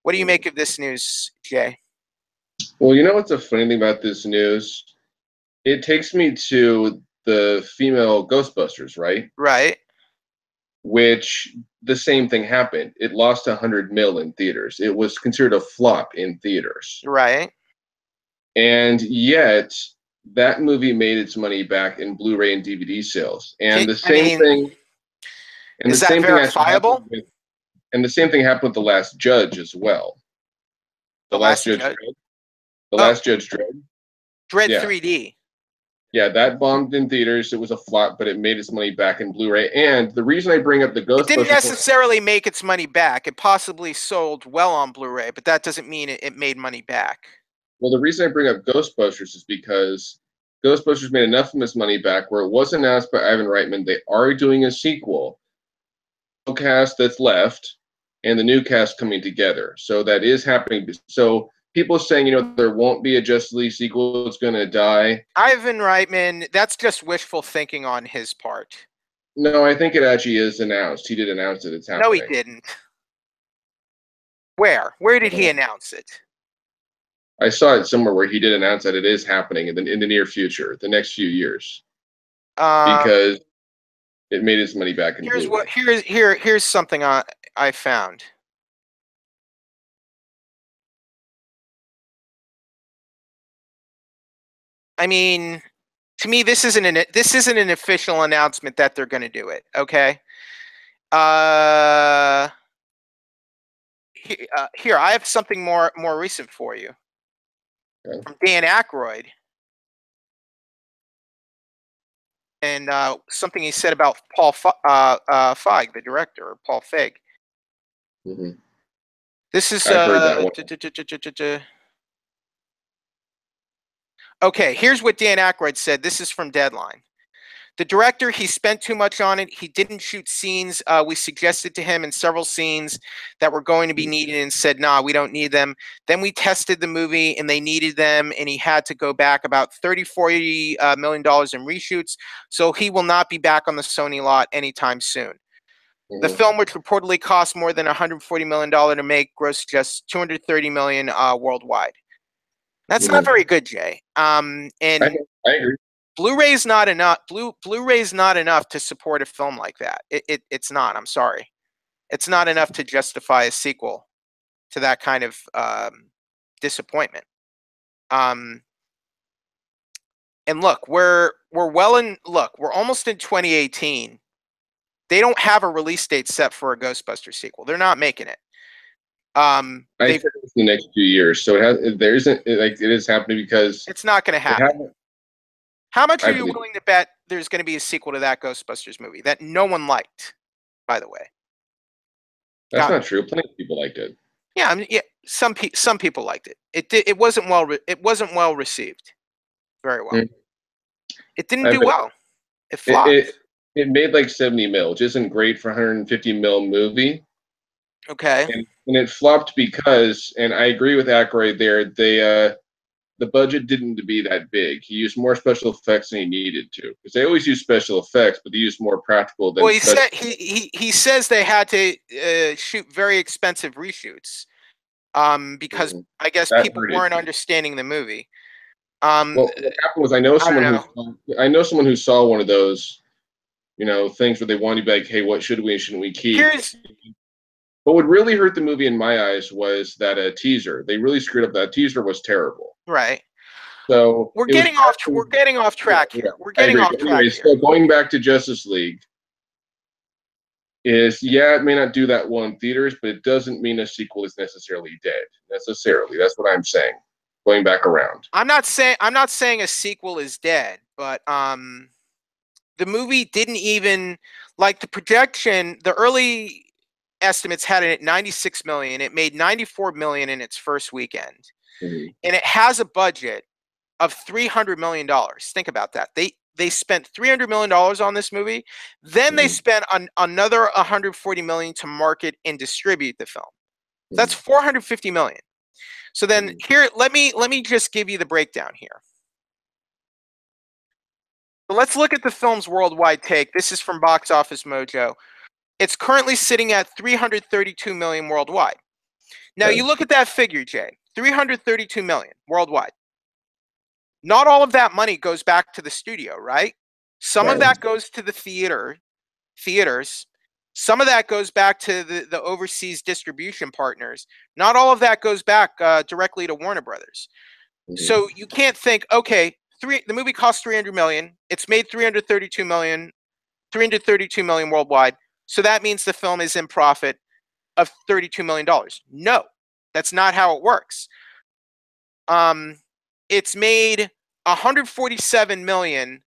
What do you make of this news, Jay? Well, you know what's a funny thing about this news? It takes me to the female Ghostbusters, right? Right. Which the same thing happened. It lost 100 mil in theaters. It was considered a flop in theaters. Right. And yet that movie made its money back in Blu-ray and DVD sales. And the same thing and the is that same thing verifiable? and the same thing happened with The Last Judge as well. The Last Judge Dredd. The Last Judge Dredd. Dredd 3D. Yeah, that bombed in theaters. It was a flop, but it made its money back in Blu-ray. And the reason I bring up the Ghostbusters... It didn't necessarily make its money back. It possibly sold well on Blu-ray, but that doesn't mean it made money back. Well, the reason I bring up Ghostbusters is because Ghostbusters made enough of its money back where it was announced by Ivan Reitman they are doing a sequel. The cast that's left and the new cast coming together. So that is happening. So people saying, there won't be a Justice League sequel, it's going to die. Ivan Reitman, that's just wishful thinking on his part. No, I think it actually is announced. He did announce it. It's happening. No, he didn't. Where? Where did he announce it? I saw it somewhere where he did announce that it is happening in the near future, the next few years, because it made its money back in Blu-ray. Here's something I found. I mean, to me, this isn't an official announcement that they're going to do it. Okay. Here, I have something more recent for you. Okay. From Dan Aykroyd, and something he said about Paul Feig, the director, or Paul Feig. Mm-hmm. This is I've heard that one. Okay, here's what Dan Aykroyd said. This is from Deadline. The director, he spent too much on it. He didn't shoot scenes. We suggested to him in several scenes that were going to be needed and said, nah, we don't need them. Then we tested the movie and they needed them, and he had to go back about $40 million in reshoots. So he will not be back on the Sony lot anytime soon. Mm-hmm. The film, which reportedly cost more than $140 million to make, grossed just $230 million worldwide. That's not very good, Jay. And I agree. Blu-ray's not enough. Blu-ray's not enough to support a film like that. It's not. I'm sorry. It's not enough to justify a sequel to that kind of disappointment. And look, we're almost in 2018. They don't have a release date set for a Ghostbusters sequel. They're not making it. I think it's the next few years. So it is happening because it's not going to happen. How much are you willing to bet there's going to be a sequel to that Ghostbusters movie that no one liked, by the way? That's not true. Plenty of people liked it. Yeah, I mean, yeah, some people liked it. It wasn't well received. Very well. Mm. It didn't do well. It flopped. It made like 70 mil, which isn't great for a 150 mil movie. Okay. And it flopped because, and I agree with Aykroyd there, the budget didn't to be that big. He used more special effects than he needed to, because they always use special effects, but they use more practical than. Well, he says they had to shoot very expensive reshoots, because I guess people weren't understanding the movie. Well, what happened was I know someone who saw one of those, things where they wanted to be like, hey, what should we and shouldn't we keep? But what really hurt the movie in my eyes was that teaser. They really screwed up. That teaser was terrible. Right. So we're getting off track here. We're getting off track. Anyways, so going back to Justice League is, it may not do that well in theaters, but it doesn't mean a sequel is necessarily dead. Necessarily. That's what I'm saying. Going back around. I'm not saying a sequel is dead, but the movie didn't even, like, the projection, the early estimates had it at 96 million. It made 94 million in its first weekend. Mm-hmm. And it has a budget of $300 million. Think about that. They spent $300 million on this movie. Then they spent another $140 million to market and distribute the film. That's $450 million. So then here, let me just give you the breakdown here. So let's look at the film's worldwide take. This is from Box Office Mojo. It's currently sitting at 332 million worldwide. Now Okay. you look at that figure, Jay. 332 million worldwide. Not all of that money goes back to the studio, right? Some of Right. that goes to the theaters. Some of that goes back to the overseas distribution partners. Not all of that goes back directly to Warner Brothers. So you can't think, okay, the movie cost 300 million. It's made 332 million worldwide. So that means the film is in profit of $32 million. No, that's not how it works. It's made 147 million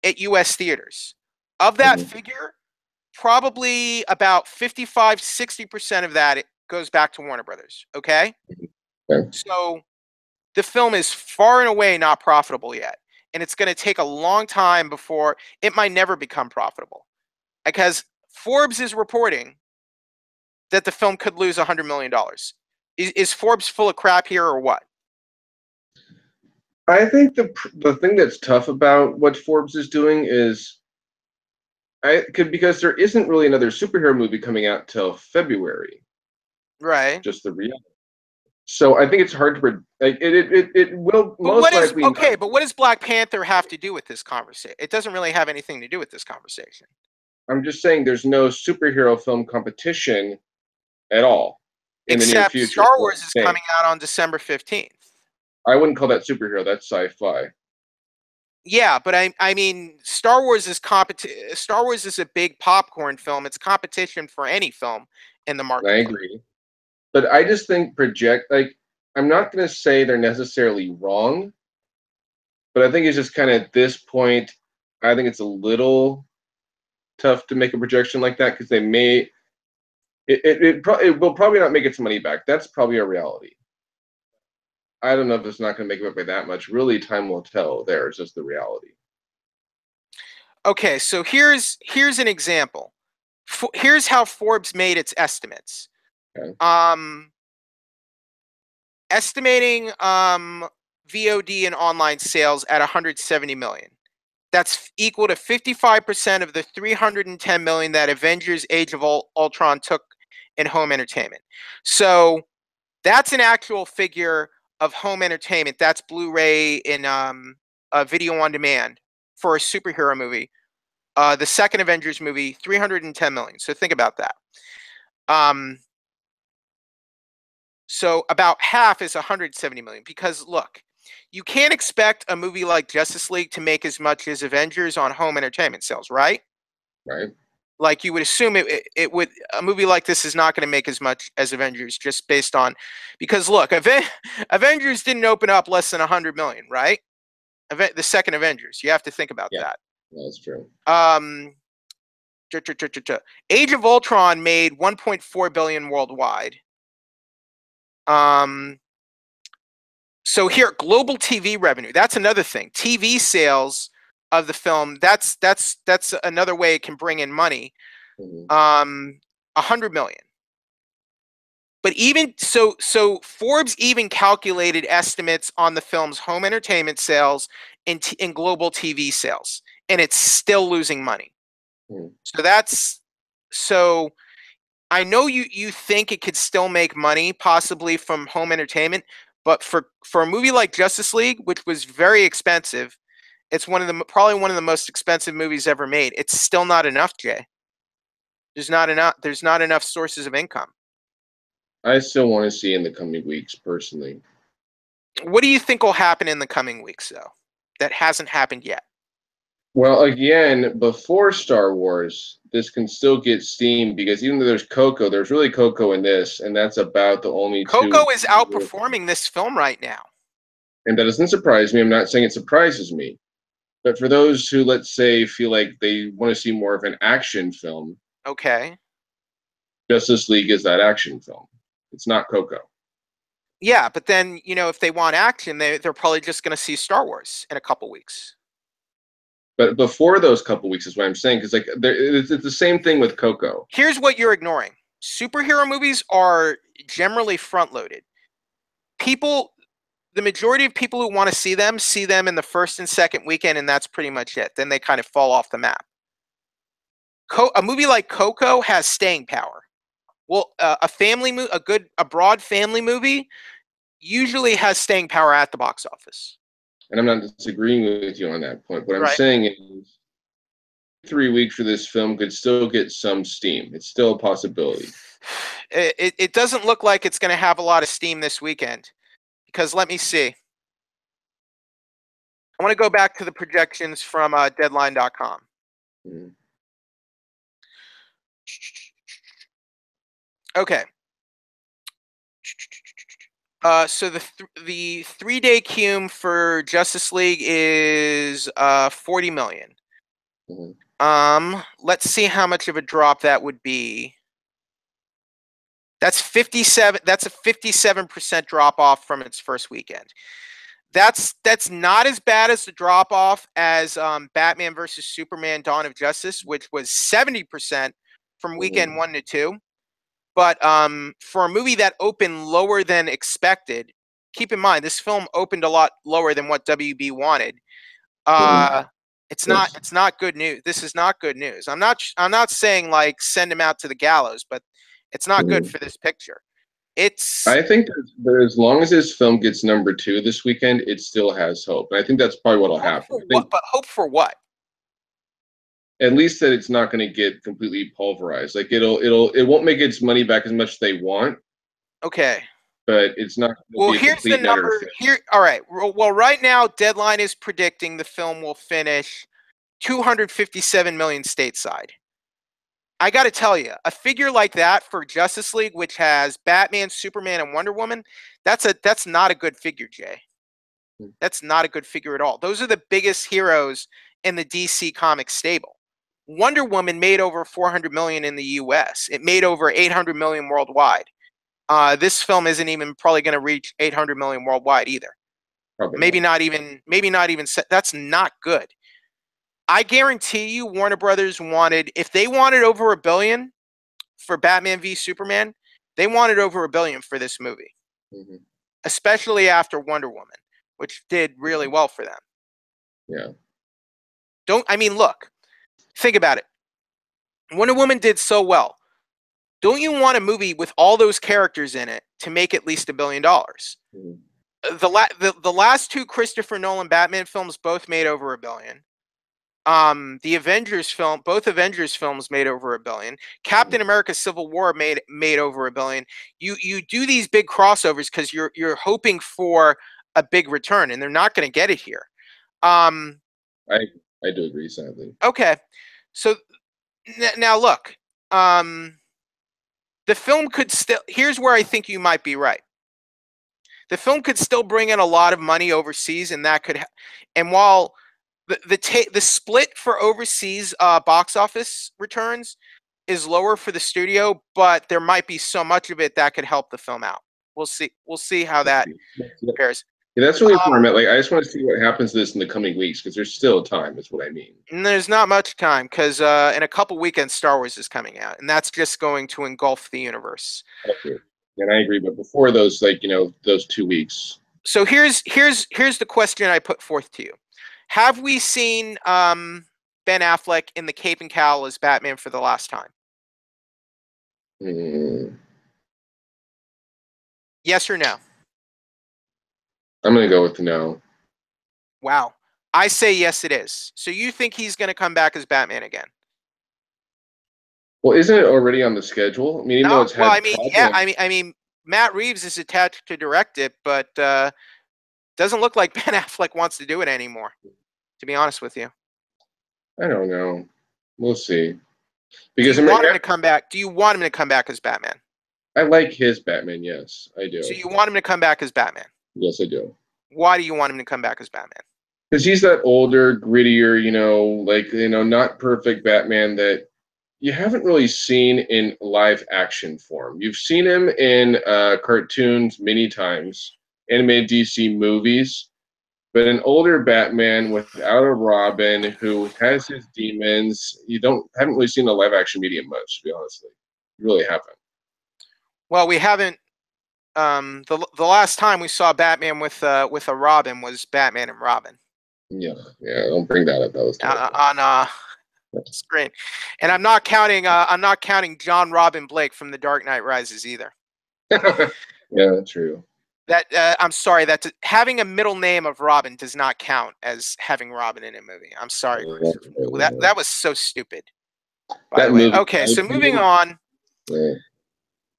at US theaters. Of that figure, probably about 55-60% of that goes back to Warner Brothers. Okay? So the film is far and away not profitable yet. And it's going to take a long time before it might never become profitable. Because Forbes is reporting that the film could lose $100 million. Is Forbes full of crap here or what? I think the thing that's tough about what Forbes is doing is because there isn't really another superhero movie coming out till February. Right. Just the reality. So I think it's hard to it will but most likely okay, but what does Black Panther have to do with this conversation? It doesn't really have anything to do with this conversation. I'm just saying there's no superhero film competition at all in the near Except future. Star Wars is coming out on December 15th. I wouldn't call that superhero, that's sci-fi. Yeah, but I mean Star Wars is Star Wars is a big popcorn film. It's competition for any film in the market. I agree. But I just think I'm not going to say they're necessarily wrong, but I think it's just kind of at this point, I think it's a little tough to make a projection like that because it will probably not make its money back. That's probably a reality. I don't know if it's not going to make it by that much. Really, time will tell. There, it's just the reality. Okay, so here's an example. Here's how Forbes made its estimates. Okay. Estimating VOD and online sales at 170 million. That's equal to 55% of the 310 million that Avengers Age of Ultron took in home entertainment. So that's an actual figure of home entertainment. That's Blu-ray and video on demand for a superhero movie. The second Avengers movie, 310 million. So think about that. So about half is 170 million because look, you can't expect a movie like Justice League to make as much as Avengers on home entertainment sales, right? Right. Like you would assume it would. A movie like this is not going to make as much as Avengers just based on, because look, Avengers didn't open up less than 100 million, right? The second Avengers, you have to think about that. That's true. Age of Ultron made 1.4 billion worldwide. So here, global TV revenue. That's another thing. TV sales of the film. That's another way it can bring in money. 100 million. But even so Forbes even calculated estimates on the film's home entertainment sales in global TV sales, and it's still losing money. So I know you think it could still make money possibly from home entertainment, but for a movie like Justice League, which was very expensive, it's probably one of the most expensive movies ever made. It's still not enough, Jay. There's not enough sources of income. I still want to see in the coming weeks, personally. What do you think will happen in the coming weeks, though, that hasn't happened yet? Well, again, before Star Wars, this can still get steam because even though there's Coco, there's really Coco in this, and that's about the only Coco is outperforming this film right now. And that doesn't surprise me. I'm not saying it surprises me. But for those who, let's say, feel like they want to see more of an action film, okay, Justice League is that action film. It's not Coco. Yeah, but then, if they want action, they're probably just going to see Star Wars in a couple weeks. But before those couple weeks is what I'm saying, because it's the same thing with Coco. Here's what you're ignoring. Superhero movies are generally front-loaded. people, the majority of people who want to see them in the first and second weekend, and that's pretty much it. Then they kind of fall off the map. A movie like Coco has staying power. Well, a broad family movie usually has staying power at the box office. And I'm not disagreeing with you on that point. What I'm Right. saying is 3 weeks for this film could still get some steam. It's still a possibility. It doesn't look like it's going to have a lot of steam this weekend, because let me see. I want to go back to the projections from Deadline.com. Mm-hmm. Okay. So the 3-day cume for Justice League is 40 million. Mm-hmm. Let's see how much of a drop that would be. That's 57. That's a 57% drop off from its first weekend. That's not as bad as the drop off as Batman versus Superman: Dawn of Justice, which was 70% from weekend 1 to 2. But for a movie that opened lower than expected, keep in mind this film opened a lot lower than what WB wanted. It's not good news. This is not good news. I'm not saying like send him out to the gallows, but it's not good for this picture. I think that as long as this film gets number 2 this weekend, it still has hope. And I think that's probably what'll happen. But hope for what? At least that it's not going to get completely pulverized. Like it won't make its money back as much as they want. Okay. But it's not well, here's the number here. All right. Well, right now, Deadline is predicting the film will finish 257 million stateside. I got to tell you, a figure like that for Justice League, which has Batman, Superman, and Wonder Woman, that's not a good figure, Jay. That's not a good figure at all. Those are the biggest heroes in the DC Comics stable. Wonder Woman made over 400 million in the U.S. It made over 800 million worldwide. This film isn't even probably going to reach 800 million worldwide either. Probably maybe not even. That's not good. I guarantee you, Warner Brothers if they wanted over $1 billion for Batman v Superman, they wanted over $1 billion for this movie, especially after Wonder Woman, which did really well for them. Yeah. Look, think about it. Wonder Woman did so well. Don't you want a movie with all those characters in it to make at least $1 billion? The last 2 Christopher Nolan Batman films both made over $1 billion. The both Avengers films made over $1 billion. Captain America: Civil War made over $1 billion. You do these big crossovers because you're hoping for a big return, and they're not going to get it here. I do agree, sadly. Okay, so now look, the film could still. Here's where I think you might be right. The film could still bring in a lot of money overseas, and that could. And while the split for overseas box office returns is lower for the studio, but there might be so much of it that could help the film out. We'll see how that compares. Yeah, that's really important. Like, I just want to see what happens to this in the coming weeks because there's still time. Is what I mean. And there's not much time because in a couple weekends, Star Wars is coming out, and that's just going to engulf the universe. Okay. And I agree, but before those, those 2 weeks. So here's the question I put forth to you. Have we seen Ben Affleck in the cape and cowl as Batman for the last time? Yes or no? I'm going to go with no. Wow. I say yes, it is. So you think he's going to come back as Batman again? Well, isn't it already on the schedule? I mean, even though it's had I mean, Matt Reeves is attached to direct it, but doesn't look like Ben Affleck wants to do it anymore, to be honest with you. I don't know. We'll see. Because do you want him to come back? Do you want him to come back as Batman? I like his Batman, yes, I do. So you want him to come back as Batman? Yes, I do. Why do you want him to come back as Batman? Because he's that older, grittier, not perfect Batman that you haven't really seen in live action form. You've seen him in cartoons many times, animated DC movies, but an older Batman without a Robin who has his demons, haven't really seen the live action medium much, to be honest. You really haven't. Well, we haven't the last time we saw Batman with a Robin was Batman and Robin. Yeah, yeah. Don't bring that up. That was terrible. On screen, and I'm not counting John Robin Blake from The Dark Knight Rises either. Yeah, true. That I'm sorry, that having a middle name of Robin does not count as having Robin in a movie. I'm sorry, Christopher. That was so stupid. By That the way, movie, okay, so moving on. yeah.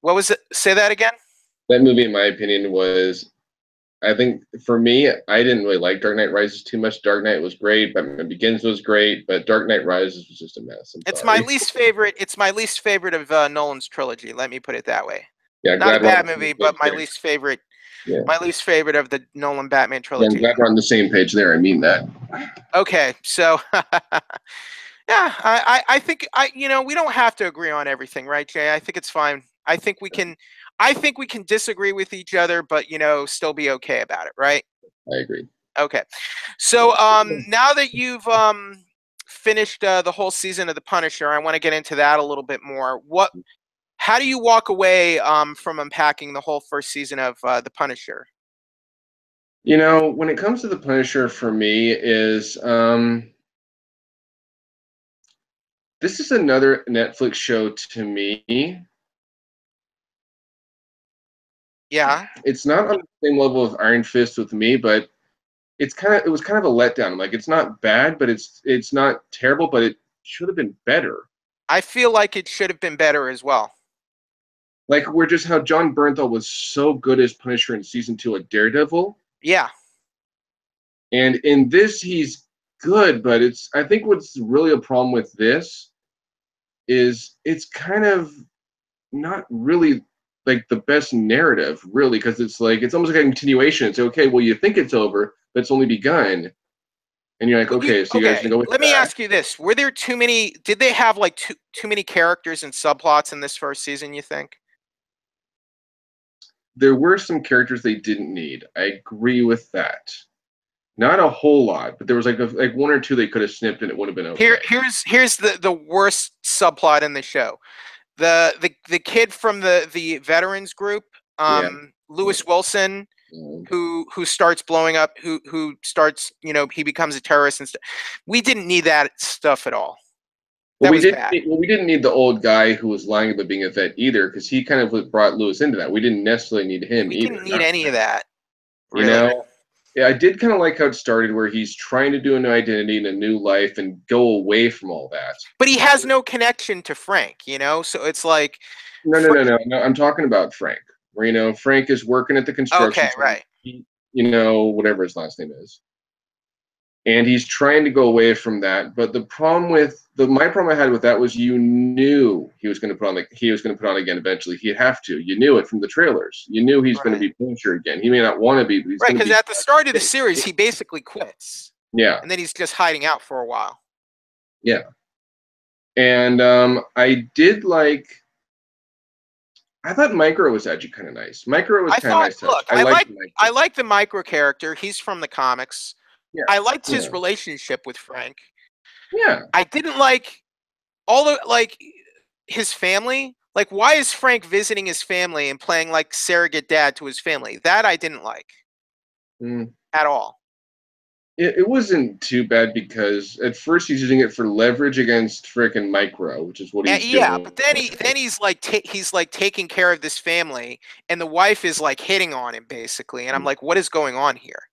What was it? Say that again. That movie, in my opinion, was. I think for me, I didn't really like Dark Knight Rises too much. Dark Knight was great, Batman Begins was great, but Dark Knight Rises was just a mess. I'm It's my sorry. least favorite. It's my least favorite of Nolan's trilogy. Let me put it that way. Yeah, Not a glad we're on bad the same movie, page but my there. least favorite. Yeah. My least favorite of the Nolan Batman Yeah, trilogy. I'm glad we're on the same page there. I mean that. Okay, so yeah, I think we don't have to agree on everything, right, Jay? I think it's fine. I think we can disagree with each other, but still be okay about it, right? I agree. Okay. So now that you've finished the whole season of The Punisher, I want to get into that a little bit more. How do you walk away from unpacking the whole first season of The Punisher? When it comes to the Punisher, for me, is this is another Netflix show to me. Yeah. It's not on the same level of Iron Fist with me, but it was kind of a letdown. Like, it's not bad, but it's not terrible, but it should have been better. I feel like it should have been better as well. Like, we're just how John Bernthal was so good as Punisher in season 2 of Daredevil. Yeah. And in this, he's good, but I think what's really a problem with this is it's kind of not really like the best narrative, really, because it's almost like a continuation. It's okay, well, you think it's over, but it's only begun. And you're like, okay, so you guys can go with Let me ask you this. Were there too many, did they have like too many characters and subplots in this first season, you think? There were some characters they didn't need. I agree with that. Not a whole lot, but there was like one or two they could have snipped and it would have been okay. Here's the worst subplot in the show. The kid from the veterans group, Lewis Wilson, who starts blowing up, who starts, he becomes a terrorist and stuff. We didn't need that stuff at all. Well, we didn't need the old guy who was lying about being a vet either, because he kind of brought Lewis into that. We didn't necessarily need him either. We didn't need any of that. Really. Yeah, I did kind of like how it started, where he's trying to do a new identity and a new life and go away from all that. But he has no connection to Frank, so it's like. No. I'm talking about Frank. Where Frank is working at the construction. Okay, right. Whatever his last name is. And he's trying to go away from that. But my problem I had with that was you knew he was going to put on again eventually. He'd have to. You knew it from the trailers. You knew he's going to be Punisher again. He may not want to be, but he's right, because at the start of the series, he basically quits. Yeah. And then he's just hiding out for a while. Yeah. And I thought Micro was actually kind of nice. Micro was kind of nice. Look, I like the Micro character. He's from the comics. Yeah. I liked his relationship with Frank. Yeah. I didn't like his family. Like, why is Frank visiting his family and playing like surrogate dad to his family? That I didn't like at all. It wasn't too bad, because at first he's using it for leverage against frickin' Micro, which is what he's doing. Yeah, but then he's like taking care of this family, and the wife is like hitting on him basically, and I'm like, what is going on here?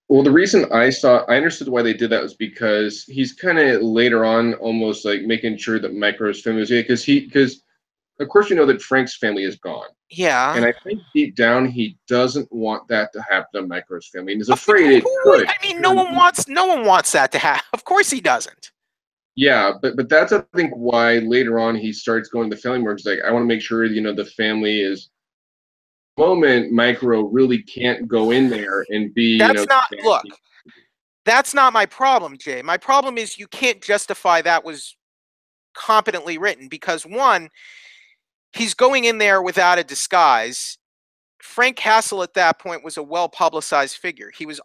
Well, the reason I understood why they did that was because he's kind of later on almost like making sure that Micro's family is because of course we know that Frank's family is gone. Yeah. And I think deep down he doesn't want that to happen to Micro's family, and he's afraid it could. I mean, no one wants that to happen. Of course he doesn't. Yeah, but that's I think why later on he starts going to the family more. He's like, I want to make sure the family is. Moment Micro really can't go in there and be. That's not my problem, Jay. My problem is you can't justify that was competently written, because one, he's going in there without a disguise. Frank Castle at that point was a well-publicized figure. He was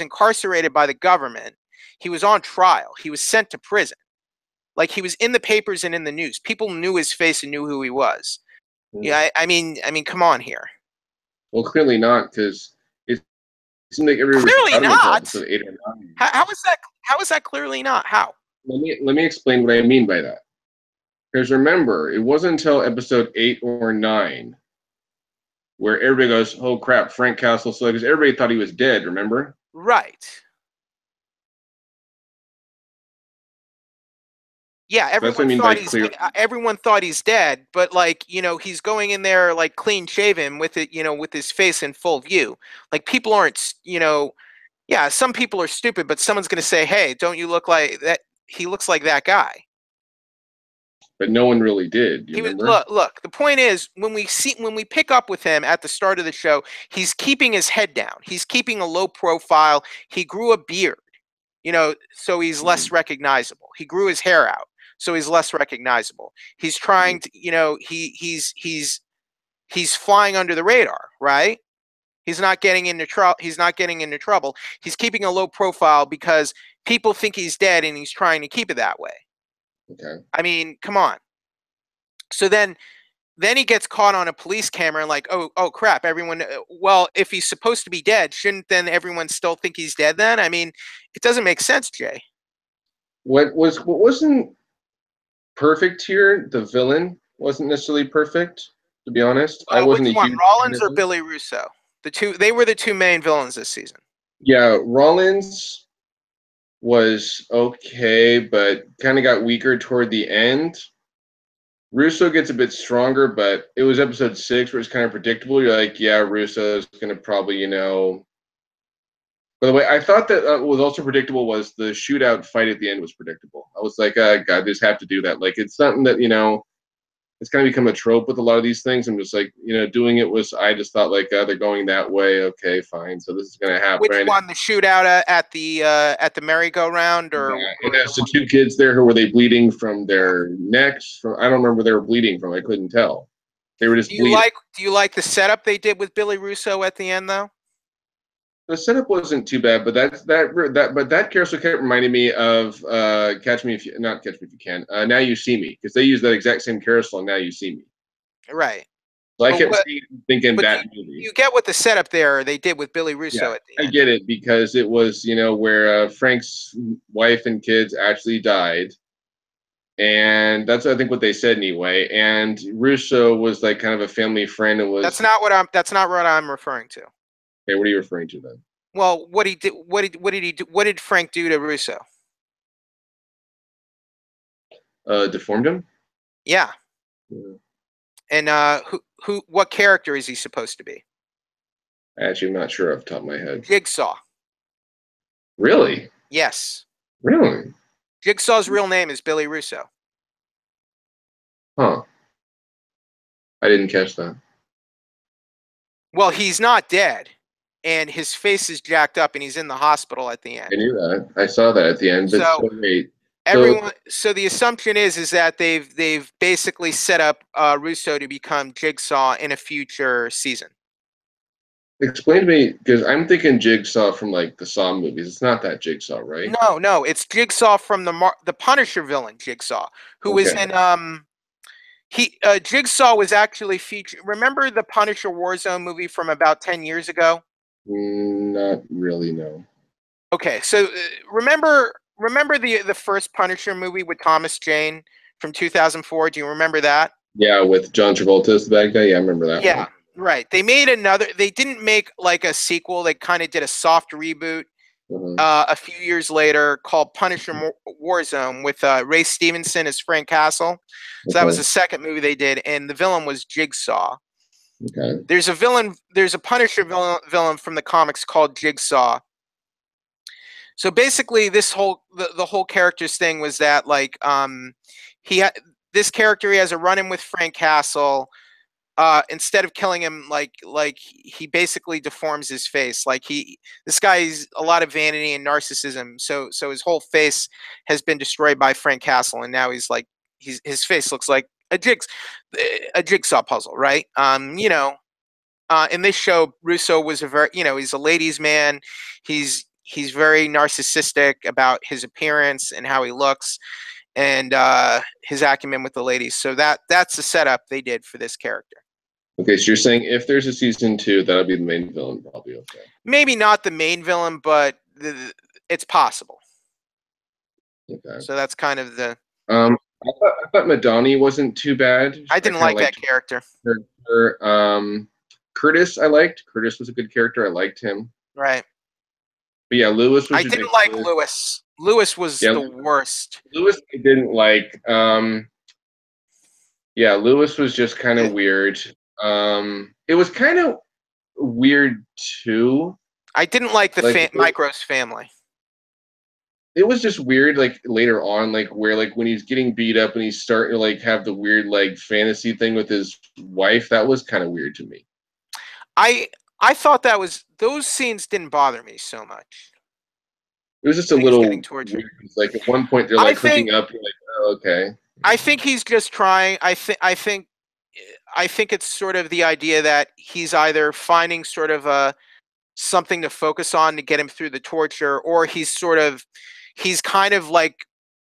incarcerated by the government. He was on trial. He was sent to prison. Like, he was in the papers and in the news. People knew his face and knew who he was. Yeah, I mean, come on here. Well, clearly not, because it seemed like everybody was Clearly proud of him until not. episode 8 or 9. How is that? How is that clearly not? How? Let me explain what I mean by that. Because remember, it wasn't until episode 8 or 9 where everybody goes, "Oh crap, Frank Castle!" So because everybody thought he was dead. Remember? Right. Yeah, So that's what I mean by clear. everyone thought he's dead, but like, he's going in there like clean shaven with it, with his face in full view. Like people aren't, yeah, some people are stupid, but someone's going to say, "Hey, don't you look like that? He looks like that guy." But no one really did. You He was remember? look. The point is, when we pick up with him at the start of the show, he's keeping his head down. He's keeping a low profile. He grew a beard, so he's less Mhm. recognizable. He grew his hair out, so he's less recognizable. He's trying to, he's flying under the radar, right? He's not getting into trouble. He's not getting into trouble. He's keeping a low profile because people think he's dead, and he's trying to keep it that way. Okay. I mean, come on. So then he gets caught on a police camera and like, oh crap, everyone. Well, if he's supposed to be dead, shouldn't then everyone still think he's dead? Then I mean, it doesn't make sense, Jay. What wasn't perfect here? The villain wasn't necessarily perfect. To be honest, I Which wasn't a one, huge fan Rollins of or him. Billy Russo? They were the two main villains this season. Yeah, Rollins was okay, but kind of got weaker toward the end. Russo gets a bit stronger, but it was episode 6 where it's kind of predictable. You're like, yeah, Russo's going to probably, By the way, I thought that what was also predictable was the shootout fight at the end was predictable. I was like, God, they just have to do that. Like, it's something that, it's kind of become a trope with a lot of these things. I'm just like, doing it was, I just thought like, they're going that way. Okay, fine. So this is going to Which happen. one, the shootout at the merry-go-round, Yeah, and or the as the one? two kids there, who were they bleeding from Yeah. their necks? From I don't remember where they were bleeding from. I couldn't tell. They were Do just you bleeding. like do you like the setup they did with Billy Russo at the end though? The setup wasn't too bad, but that carousel kept reminding me of Catch Me If You not Catch Me If You Can. Now You See Me, because they use that exact same carousel. Now You See Me. Right. So I But kept what? thinking But that movie. you get what the setup there they did with Billy Yeah, Russo at the I end. get it because it was where Frank's wife and kids actually died, and that's I think what they said anyway. And Russo was like kind of a family friend and was. That's not what I'm referring to. Hey, what are you referring to then? Well, what did he do? What did Frank do to Russo? Deformed him? Yeah. Yeah. And what character is he supposed to be? Actually, I'm not sure off the top of my head. Jigsaw. Really? Yes. Really? Jigsaw's real name is Billy Russo. Huh. I didn't catch that. Well, he's not dead, and his face is jacked up, and he's in the hospital at the I end. knew that. I saw that at the end, but So so wait. So everyone, so the assumption is that they've basically set up Russo to become Jigsaw in a future season. explain to me, because I'm thinking Jigsaw from like the Saw movies. It's not that Jigsaw, right? No, it's Jigsaw from the Punisher villain Jigsaw, who was Okay. in he Jigsaw was actually featured. Remember the Punisher Warzone movie from about 10 years ago? Not really, no. Okay, so remember the first Punisher movie with Thomas Jane from 2004? Do you remember that? Yeah, with John Travolta as the bad guy. Yeah, I remember that Yeah, one. right. They made another. They didn't make like a sequel. They kind of did a soft reboot Uh-huh. a few years later called Punisher Warzone with Ray Stevenson as Frank Castle. So that was Okay. the second movie they did, and the villain was Jigsaw. Okay. There's a villain. There's a Punisher villain from the comics called Jigsaw. So basically, the whole characters thing was that like he ha- this character he has a run in with Frank Castle. Instead of killing him, like he basically deforms his face. Like this guy's a lot of vanity and narcissism. So his whole face has been destroyed by Frank Castle, and now his face looks like a jigsaw puzzle, right? In this show, Russo was he's a ladies' man. He's very narcissistic about his appearance and how he looks, and his acumen with the ladies. So that's the setup they did for this character. Okay, so you're saying if there's a season 2, that'll be the main villain, probably. Okay. Maybe not the main villain, but it's possible. Okay. So that's kind of the. I thought Madani wasn't too bad. I I didn't kind of like that liked character. her character. Curtis, I liked. Curtis was a good character. I liked him. Right. But yeah, Lewis I was didn't like ridiculous. Lewis. Lewis was Yeah, the worst. Lewis I didn't like. Yeah, Lewis was just kind of Mm. weird. It was kind of weird too. I didn't like the Like Micros family. it was just weird. Like later on, like where like when he's getting beat up and he's starting to like have the weird like fantasy thing with his wife. That was kind of weird to me. I I thought that was those scenes didn't bother me so much. It was just a When he's getting little tortured. weird. It's like at one point they're I like think hooking up. You're like, oh, okay. I think he's just trying. I think it's sort of the idea that he's either finding sort of a something to focus on to get him through the torture, or he's kind of like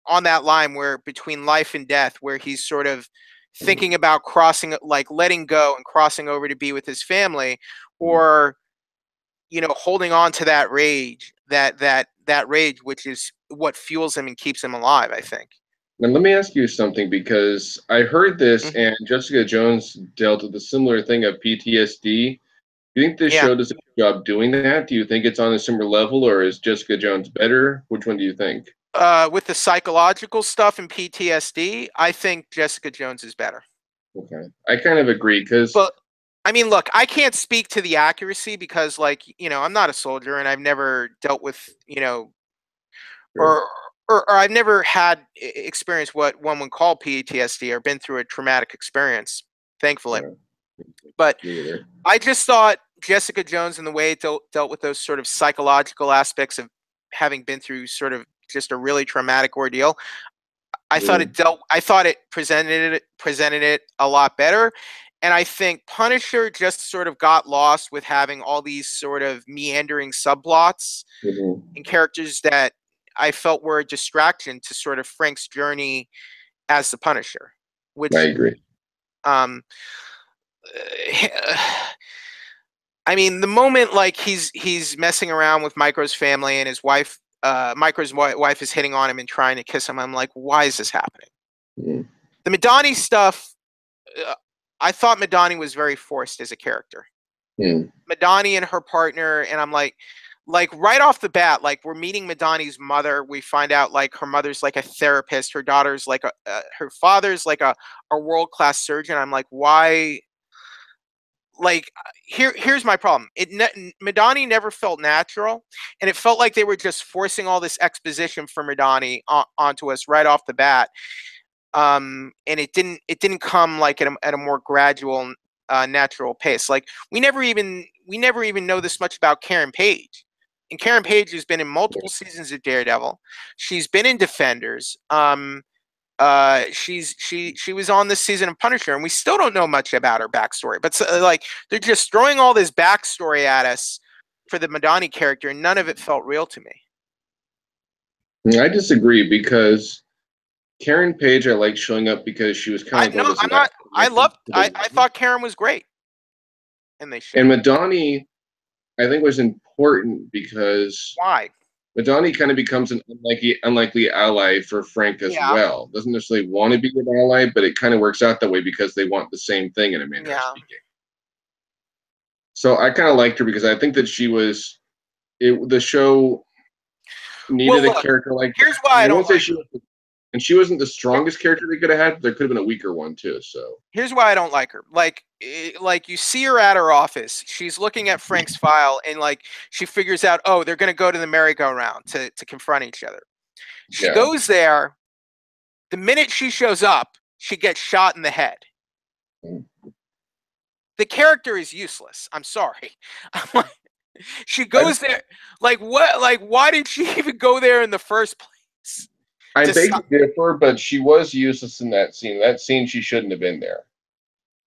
on that line where between life and death, where he's sort of thinking about crossing, like letting go and crossing over to be with his family, or holding on to that rage, that rage, which is what fuels him and keeps him alive, I think. Now let me ask you something because I heard this Hmm. and Jessica Jones dealt with a similar thing of PTSD. Do you think this Yeah. show does a good job doing that? Do you think it's on a similar level, or is Jessica Jones better? Which one do you think? With the psychological stuff and PTSD, I think Jessica Jones is better. Okay, I kind of agree because But I mean, look, I can't speak to the accuracy because, like, I'm not a soldier and I've never dealt with, or or I've never had experience what one would call PTSD or been through a traumatic experience, thankfully. yeah, But me either. I just thought Jessica Jones and the way it dealt with those sort of psychological aspects of having been through sort of just a really traumatic ordeal. Mm, I thought it presented it a lot better. And I think Punisher just sort of got lost with having all these sort of meandering subplots mhm. and characters that I felt were a distraction to sort of Frank's journey as the Punisher, I which agree. um I mean, the moment like he's messing around with Micro's family and his wife, Micro's wife is hitting on him and trying to kiss him. I'm like, why is this happening? Mm, The Madani stuff, uh, I thought Madani was very forced as a character. mm, Madani and her partner, and I'm like right off the bat, like we're meeting Madani's mother. We find out like her mother's like a therapist, her daughter's like her father's like a world class surgeon. I'm like, why? Like here's my problem. Madani never felt natural, and it felt like they were just forcing all this exposition for Madani onto us right off the bat. And it didn't come like at a more gradual, natural pace. Like we never even know this much about Karen Page, and Karen Page has been in multiple seasons of Daredevil. She's been in Defenders. She was on this season of Punisher, and we still don't know much about her backstory. But like they're just throwing all this backstory at us for the Madani character, and none of it felt real to me. I disagree because Karen Page I like showing up because she was kind I of like no, one of those I'm not. I like to loved. the I thought Karen was great in this show. and Madani I think was important because Why? Madani kind of becomes an unlikely ally for Frank as Yeah, well. Doesn't necessarily want to be an ally, but it kind of works out that way because they want the same thing in a manner of yeah. speaking. So I kind of liked her because I think that she was the show Well, needed a look. character like Here's that. why I I mean, I don't won't say like she her. was, and she wasn't the strongest character they could have had. But there could have been a weaker one too. So Here's why I don't like her. Like you see her at her office. She's looking at Frank's file, and like she figures out, oh, they're gonna go to the merry-go-round to confront each other. She yeah, goes there. The minute she shows up, she gets shot in the head. The character is useless. I'm sorry. She I, goes there. Like what? Like why did she even go there in the first place? I To beg to differ, but she was useless in that scene. That scene, she shouldn't have been there.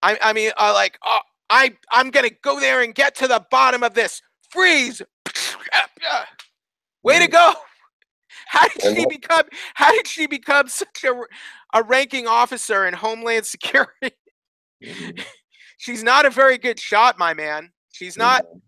I mean, I'm gonna go there and get to the bottom of this. Freeze! Way to Mm. go! How did And she become? How did she become such a ranking officer in Homeland Security? mhm. She's not a very good shot, my man. She's not. Mhm.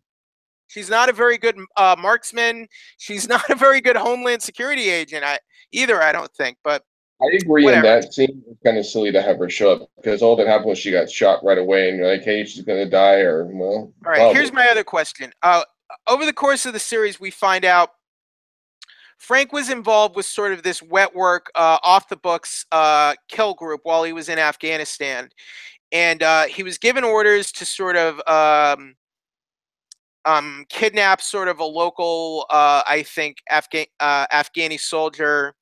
She's not a very good marksman. She's not a very good Homeland Security agent either. I don't think, but I agree. In whatever. that scene, it's kind of silly to have her show up because all that happened was she got shot right away, and you're like, hey, she's gonna die, or well, All right. probably. Here's my other question. Over the course of the series, we find out Frank was involved with sort of this wet work, off the books kill group while he was in Afghanistan, and he was given orders to sort of kidnap sort of a local, I think, Afghani soldier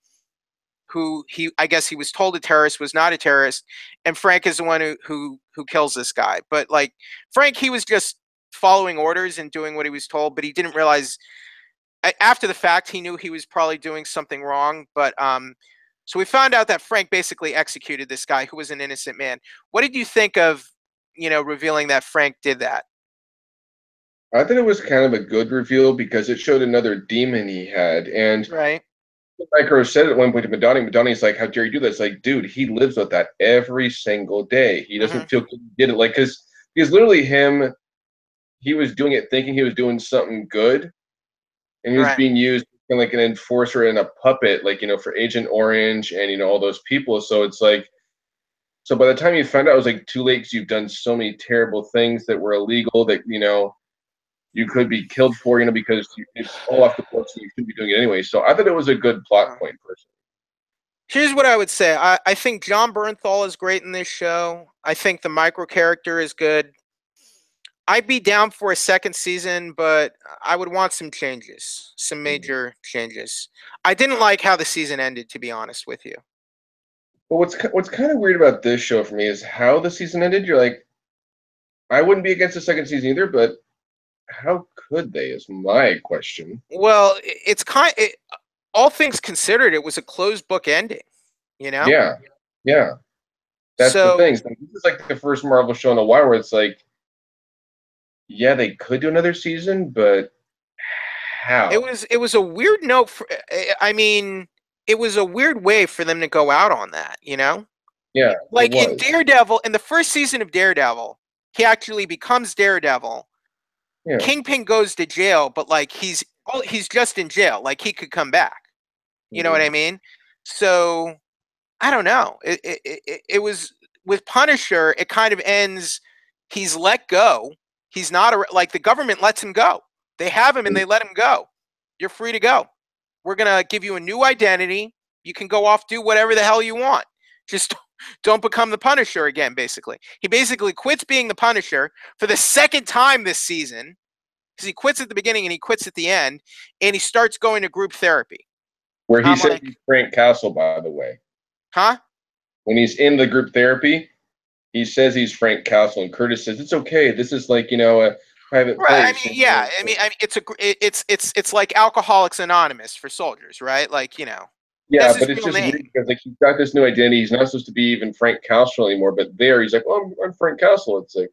who I guess he was told a terrorist was not a terrorist, and Frank is the one who kills this guy. But like Frank, he was just following orders and doing what he was told, but he didn't realize after the fact he knew he was probably doing something wrong. But so we found out that Frank basically executed this guy who was an innocent man. What did you think of revealing that Frank did that? I thought it was kind of a good reveal because it showed another demon he had, and Right. Micro said at one point to Madani, Madani's like, "How dare you do this?" Like, dude, he lives with that every single day. He Mm-hmm. doesn't feel he did it like because literally him, he was doing it thinking he was doing something good, and he was Right. being used kind of like an enforcer and a puppet, like for Agent Orange and all those people. So it's like, so by the time you found out, it was like too late because you've done so many terrible things that were illegal that you could be killed for, because it's all off the books and you shouldn't be doing it anyway. So I thought it was a good plot point, personally. Here's what I would say. I think John Bernthal is great in this show. I think the micro character is good. I'd be down for a second season, but I would want some changes, some Mhm. major changes. I didn't like how the season ended, to be honest with you. But what's kind of weird about this show for me is how the season ended. You're like, I wouldn't be against the second season either, but how could they? Is my question. Well, it's all things considered, it was a closed book ending, you know? Yeah, yeah, that's the So thing. So this is like the first Marvel show in a while where it's like, yeah, they could do another season, but how? it was a weird note for, I mean, it was a weird way for them to go out on that, you know? Yeah, it Like in was. Daredevil, in the first season of Daredevil, he actually becomes Daredevil. Yeah. Kingpin goes to jail, but like he's just in jail. Like he could come back. You know what Mhm. I mean? So I don't know. It was with Punisher. It kind of ends. He's let go. He's not like the government lets him go. They have him and they let him go. You're free to go. We're gonna give you a new identity. You can go off, do whatever the hell you want. Just don't become the Punisher again. Basically, he basically quits being the Punisher for the second time this season because he quits at the beginning and he quits at the end, and he starts going to group therapy. Where he I'm says like, he's Frank Castle, by the way. huh? When he's in the group therapy, he says he's Frank Castle, and Curtis says it's okay. This is like a private Right. I place. mean, yeah. I mean, it's like Alcoholics Anonymous for soldiers, right? Like, Yeah, that's his but it's real just name. weird because like he's got this new identity. He's not supposed to be even Frank Castle anymore, but there he's like, "Oh, I'm Frank Castle." It's like,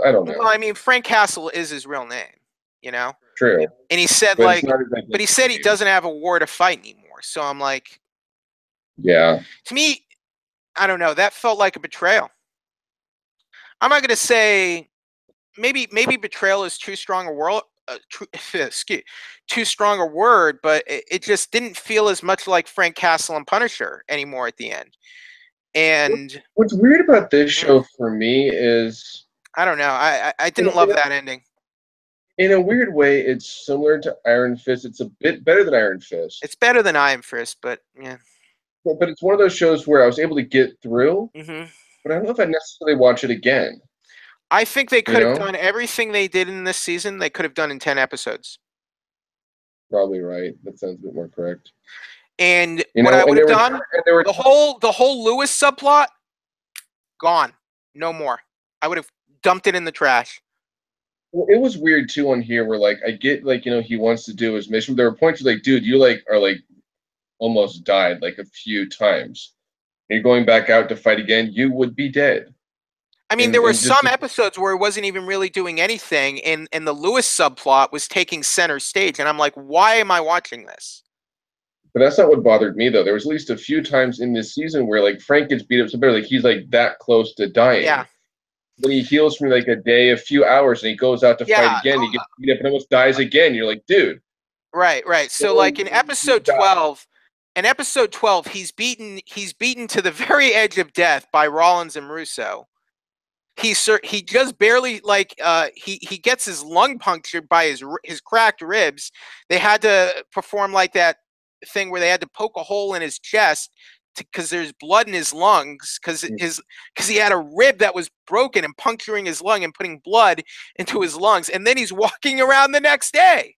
I don't Well, know. I mean, Frank Castle is his real name, you know. True, And he said but it's like, not his but he identity said he name. doesn't have a war to fight anymore. So I'm like, Yeah, to me, I don't know. That felt like a betrayal. I'm not gonna say maybe betrayal is too strong a word. Excuse, too strong a word, but it just didn't feel as much like Frank Castle and Punisher anymore at the end. And what's weird about this mm, show for me is, I don't know. I in a, didn't love that ending. in a weird way, it's similar to Iron Fist. It's a bit better than Iron Fist, It's better than Iron Fist, but yeah. but it's one of those shows where I was able to get through, hmm but I don't know if I necessarily watch it again. I think they You could have know, done everything they did in this season. They could have done in 10 episodes. probably right. That sounds a bit more correct. And what I And would there have were done, and there were the whole Lewis subplot, gone. No more. I would have dumped it in the trash. Well, it was weird too on here where like I get like he wants to do his mission. But there were points where like, dude, you like are like almost died like a few times. And you're going back out to fight again, you would be dead. I mean, there were And just some episodes where it wasn't even really doing anything, and the Lewis subplot was taking center stage. And I'm like, why am I watching this? but that's not what bothered me though. There was at least a few times in this season where like Frank gets beat up so bad, like he's like that close to Yeah. dying. then he heals from like a day, a few hours, and he goes out to fight Yeah, again. He gets beat up and almost dies again. You're like, dude, right. So like you die. in episode 12, he's beaten to the very edge of death by Rollins and Russo. He just barely he gets his lung punctured by his cracked ribs. They had to perform like that thing where they had to poke a hole in his chest because there's blood in his lungs because he had a rib that was broken and puncturing his lung and putting blood into his lungs. And then he's walking around the next day.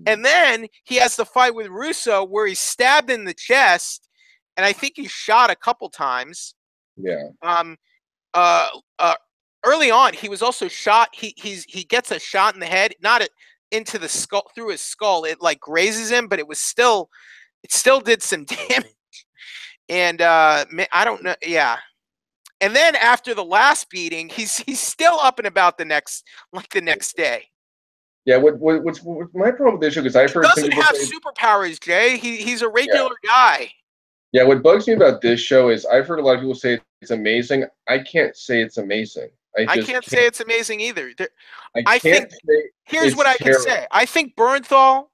And then he has to fight with Russo where he's stabbed in the chest, and I think he's shot a couple times. Yeah. Uh, uh, Early on, he was also shot. He gets a shot in the head, not into the skull, through his skull. It like grazes him, but it still did some damage. And I don't know. Yeah. And then after the last beating, he's still up and about the next day. Yeah, what's my problem with this show? Because I've heard some Doesn't people have say superpowers, Jay. He's a regular guy. Yeah, what bugs me about this show is I've heard a lot of people say it's amazing. I can't say it's amazing. I can't say it's amazing either. I think can't say here's what I can say. I think Bernthal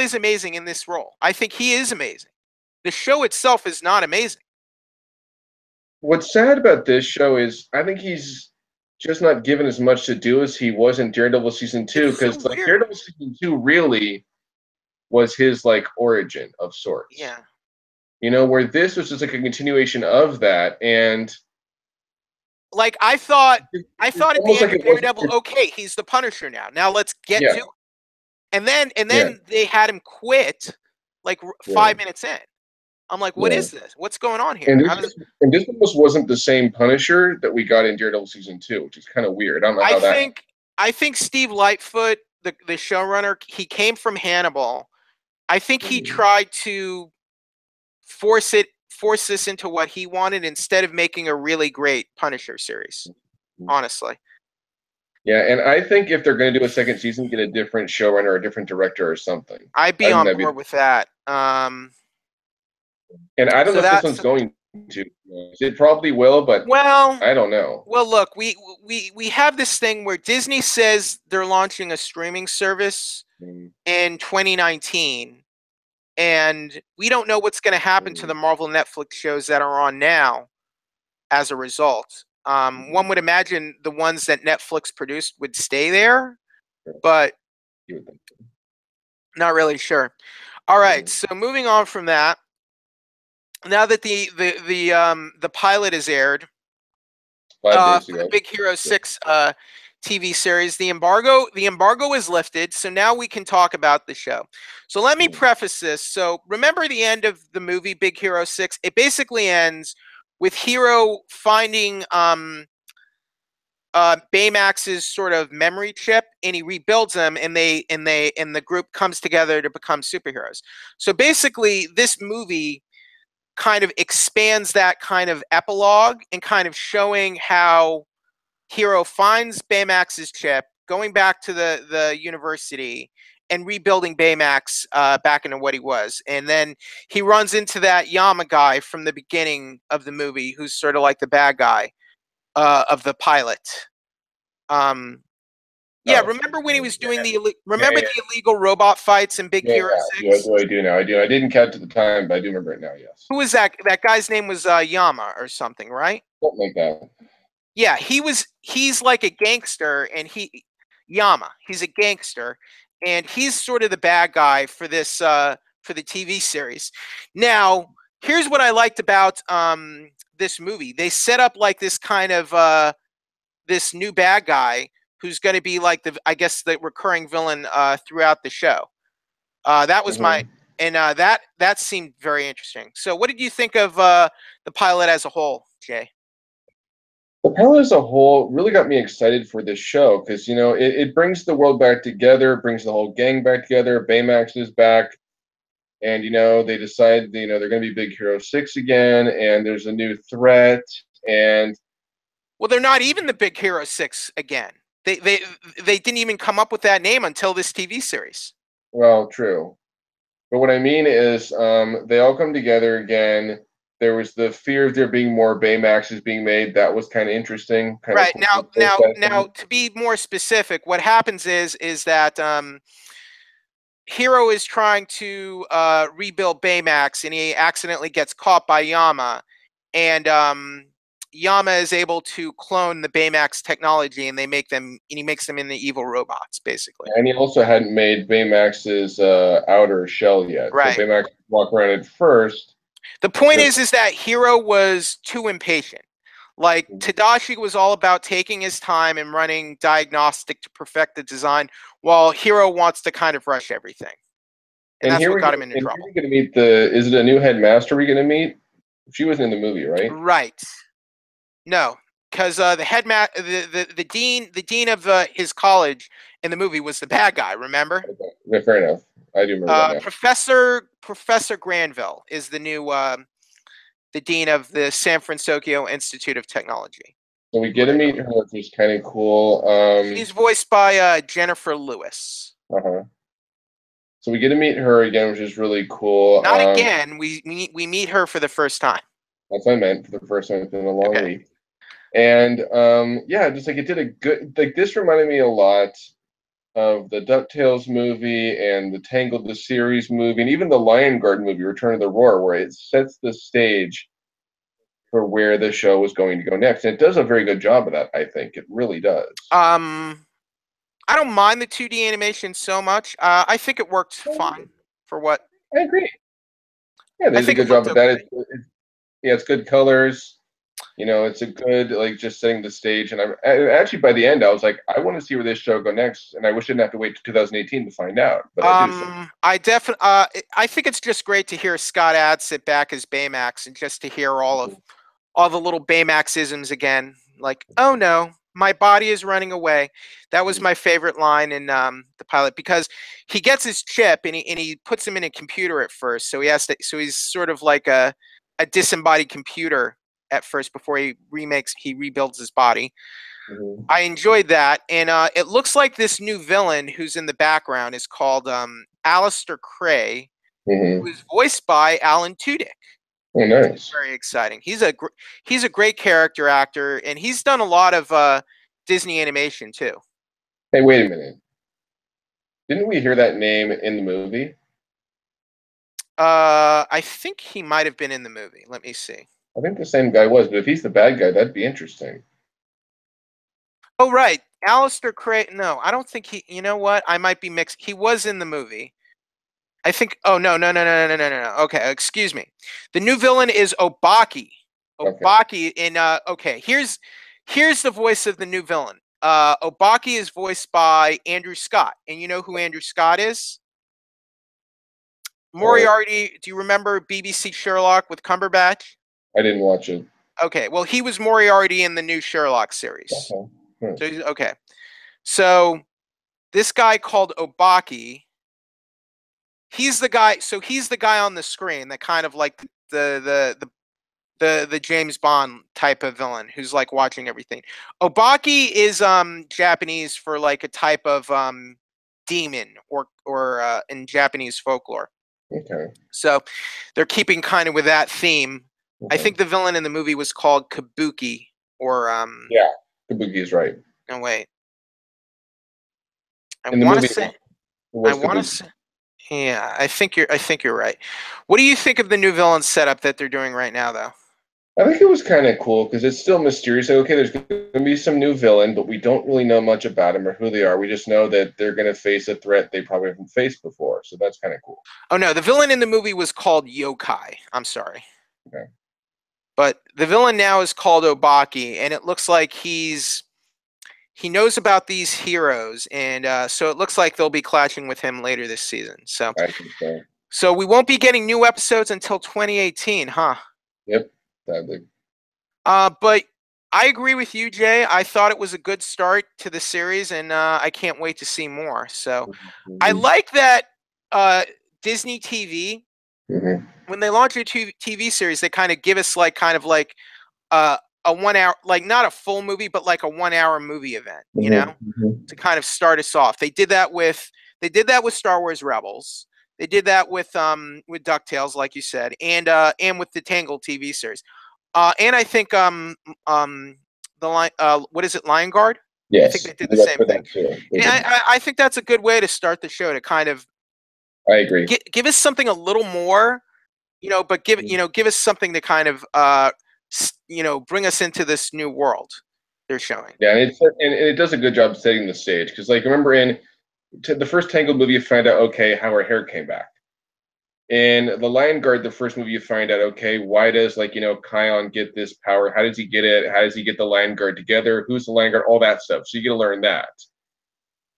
is amazing in this role. I think he is amazing. The show itself is not amazing. What's sad about this show is I think he's just not given as much to do as he was in Daredevil season 2, because like Daredevil season 2 really was his like origin of sorts. Yeah. You know, where this was just like a continuation of that, and like I thought at the end of Daredevil, okay, he's the Punisher now. Now let's get to it. And then they had him quit like 5 minutes in. I'm like, what is this? What's going on here? And this almost wasn't the same Punisher that we got in Daredevil season 2, which is kind of weird. I don't know how I think Steve Lightfoot, the showrunner, he came from Hannibal. I think he tried to force this into what he wanted instead of making a really great Punisher series. Honestly. Yeah, and I think if they're going to do a second season, get a different showrunner or a different director or something. I'd be on board with that. And I don't know if this one's going to. It probably will, but I don't know. Well, look, we have this thing where Disney says they're launching a streaming service in 2019, and we don't know what's going to happen to the Marvel Netflix shows that are on now as a result. One would imagine the ones that Netflix produced would stay there, but not really sure. All right, so moving on from that. Now that the pilot is aired for the Big Hero 6 TV series, the embargo is lifted, so now we can talk about the show. So let me preface this. So remember the end of the movie Big Hero 6? It basically ends with Hero finding Baymax's sort of memory chip, and he rebuilds them, and the group comes together to become superheroes. So basically, this movie kind of expands that kind of epilogue and kind of showing how Hero finds Baymax's chip, going back to the university and rebuilding Baymax back into what he was. And then he runs into that Yama guy from the beginning of the movie, who's sort of like the bad guy of the pilot. Yeah, remember when he was doing the illegal robot fights in Big Hero 6? I do now. I do. I didn't catch at the time, but I do remember it now, yes. Who was that? That guy's name was Yama or something, right? Something like that. Yeah, he's like a gangster, and Yama, he's a gangster, and he's sort of the bad guy for this for the TV series. Now, here's what I liked about this movie. They set up like this kind of this new bad guy who's going to be like the recurring villain throughout the show. That was that seemed very interesting. So what did you think of the pilot as a whole, Jay? The pilot as a whole really got me excited for this show because, you know, it brings the world back together, it brings the whole gang back together. Baymax is back, and, you know, they decide, you know, they're going to be Big Hero 6 again, and there's a new threat, and... Well, they're not even the Big Hero 6 again. They didn't even come up with that name until this TV series. Well, true. But what I mean is they all come together again. there was the fear of there being more Baymaxes being made. That was kind of interesting, kind of Right. cool. Now, to be more specific, what happens is that Hero is trying to rebuild Baymax, and he accidentally gets caught by Yama, and Yama is able to clone the Baymax technology, and he makes them into evil robots, basically. And he also hadn't made Baymax's outer shell yet. So Right. Baymax walk around at first. The point Just is that Hero was too impatient. Like Tadashi was all about taking his time and running diagnostic to perfect the design, while Hero wants to kind of rush everything, and and that's here what we got go. him into And here trouble. we're gonna meet the. Is it a new headmaster we're gonna meet? She wasn't in the movie, right? Right. No, because the dean of his college in the movie was the bad guy. Remember? Okay. Yeah, fair enough. I do remember that now. Professor Granville is the dean of the San Francisco Institute of Technology. So we get to meet her, which is kind of cool. She's voiced by Jennifer Lewis. Uh-huh. So we get to meet her again, which is really cool. Not again. We meet her for the first time. That's what I meant for the first time in a long Okay. week. And yeah, just like it did a good, like this reminded me a lot of the DuckTales movie and the Tangled the series movie, and even the Lion Guard movie, Return of the Roar, where it sets the stage for where the show was going to go next. And it does a very good job of that, I think. It really does. I don't mind the 2D animation so much. I think it worked fine for what. I agree. Yeah, they I did a think it good job looked of that. okay. Yeah, it's good colors. You know, it's a good like just setting the stage. And actually by the end, I was like, I want to see where this show go next, and I wish I didn't have to wait to 2018 to find out. But I do. So. I think it's just great to hear Scott Adsit back as Baymax, and just to hear all the little Baymax-isms again. Like, oh no, my body is running away. That was my favorite line in the pilot, because he gets his chip and he puts him in a computer at first. So he's sort of like a disembodied computer at first before he rebuilds his body. Mm-hmm. I enjoyed that, and it looks like this new villain who's in the background is called Alistair Cray, Mm-hmm. who is voiced by Alan Tudyk. Oh, nice. Very exciting. He's a great character actor, and he's done a lot of Disney animation too. Hey, wait a minute. Didn't we hear that name in the movie? I think he might have been in the movie. Let me see. I think the same guy was, but if he's the bad guy, that'd be interesting. Oh, right. Alistair Cray. No, I don't think he. You know what? I might be mixed. He was in the movie. I think. Oh no. Okay, excuse me. The new villain is Obaki. Obaki in. Okay, here's the voice of the new villain. Obaki is voiced by Andrew Scott, and you know who Andrew Scott is? Moriarty. Do you remember BBC Sherlock with Cumberbatch? I didn't watch it. Okay, well, he was Moriarty in the new Sherlock series. Okay. Okay, so this guy called Obaki, he's the guy. So he's the guy on the screen that kind of like the James Bond type of villain who's like watching everything. Obaki is Japanese for like a type of demon or in Japanese folklore. Okay. So they're keeping kind of with that theme. Okay. I think the villain in the movie was called Kabuki or yeah, Kabuki is right. No, wait. I In the want movie, to say. I want to say. Yeah, I think you're right. What do you think of the new villain setup that they're doing right now, though? I think it was kind of cool because it's still mysterious. Like, okay, there's going to be some new villain, but we don't really know much about him or who they are. We just know that they're going to face a threat they probably haven't faced before. So that's kind of cool. Oh no, the villain in the movie was called Yokai. I'm sorry. Okay. But the villain now is called Obaki, and it looks like he knows about these heroes, and so it looks like they'll be clashing with him later this season. So, I think so. So we won't be getting new episodes until 2018, huh? Yep, sadly. But I agree with you, Jay. I thought it was a good start to the series, and I can't wait to see more. So Mm-hmm. I like that Disney TV, mm-hmm. when they launch a TV series, they kind of give us like a 1 hour, like not a full movie, but like a 1 hour movie event, you know, to kind of start us off. They did that with Star Wars Rebels. They did that with DuckTales, like you said, and with the Tangled TV series. And I think the line what is it, Lion Guard? I think Yes, they did the they got same for thing. that too. They And did. I think that's a good way to start the show, to kind of I agree. give us something a little more, but give us something to kind of bring us into this new world they're showing. Yeah, and it does a good job setting the stage because, like, remember in the first Tangled movie, you find out okay how her hair came back. In the Lion Guard, the first movie, you find out okay why does Kion get this power? How does he get it? How does he get the Lion Guard together? Who's the Lion Guard? All that stuff. So you get to learn that.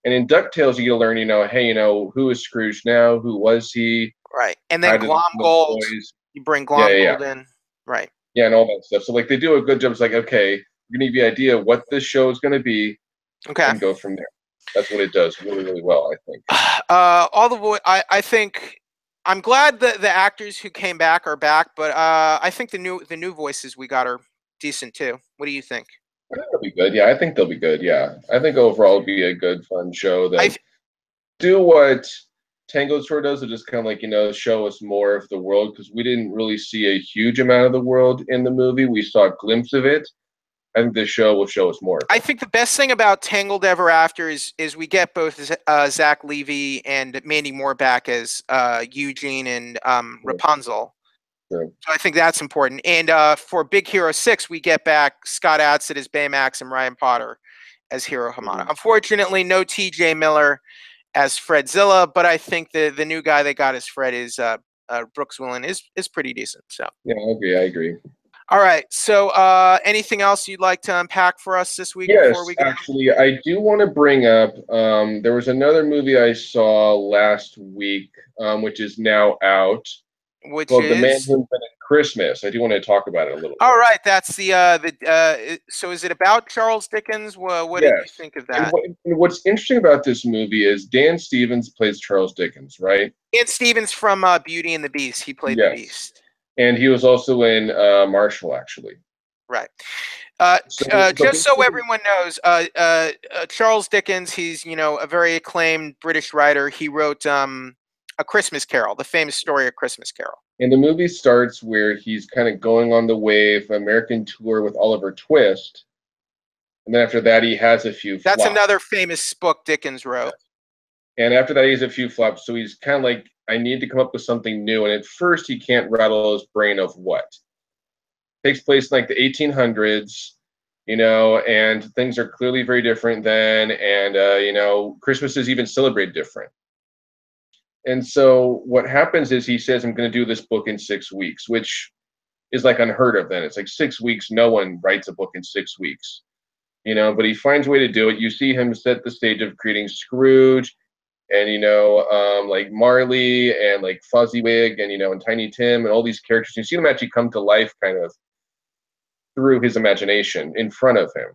And in DuckTales, you get to learn, hey, who is Scrooge now? Who was he? Right. And How then did the Glomgold, boys? you bring Yeah, yeah, yeah. Glomgold in. Right. Yeah, and all that stuff. So like they do a good job. It's like, okay, we're gonna give you an idea of what this show is gonna be Okay. and go from there. That's what it does really, really well, I think. All the I think I'm glad that the actors who came back are back, but I think the new voices we got are decent too. What do you think? I think they'll be good. Yeah, I think they'll be good. Yeah, I think overall it'll be a good, fun show that do what Tango sort of does, just kind of show us more of the world because we didn't really see a huge amount of the world in the movie. We saw a glimpse of it. I think this show will show us more. I think the best thing about Tangled Ever After is we get both Zach Levy and Mandy Moore back as Eugene and Rapunzel. Sure. So I think that's important. And for Big Hero 6, we get back Scott Adsit as Baymax and Ryan Potter as Hiro Hamada. Mm-hmm. Unfortunately, no T.J. Miller as Fredzilla, but I think the new guy they got as Fred is Brooks Willen is pretty decent. So yeah, I agree. All right. So anything else you'd like to unpack for us this week before we go? Actually, I do want to bring up there was another movie I saw last week, which is now out. Which called is The Man Who Invented Christmas. I do want to talk about it a little All bit. right, that's so is it about Charles Dickens? What did you think of that? And what's interesting about this movie is Dan Stevens plays Charles Dickens, right? Dan Stevens from Beauty and the Beast. He played the Beast. And he was also in Marshall, actually. Right. So just so everyone knows, Charles Dickens, he's a very acclaimed British writer. He wrote A Christmas Carol, the famous story of Christmas Carol. And the movie starts where he's kind of going on the wave American tour with Oliver Twist. And then after that, he has a few flops. That's another famous book Dickens wrote. And after that, he has a few flops. So he's kind of like, I need to come up with something new. And at first, he can't rattle his brain of what. Takes place in like the 1800s, and things are clearly very different then. And, Christmas is even celebrated different. And so what happens is he says, I'm going to do this book in 6 weeks, which is like unheard of then. It's like 6 weeks. No one writes a book in 6 weeks, but he finds a way to do it. You see him set the stage of creating Scrooge and, like Marley and like Fozziwig and, and Tiny Tim and all these characters. You see them actually come to life kind of through his imagination in front of him.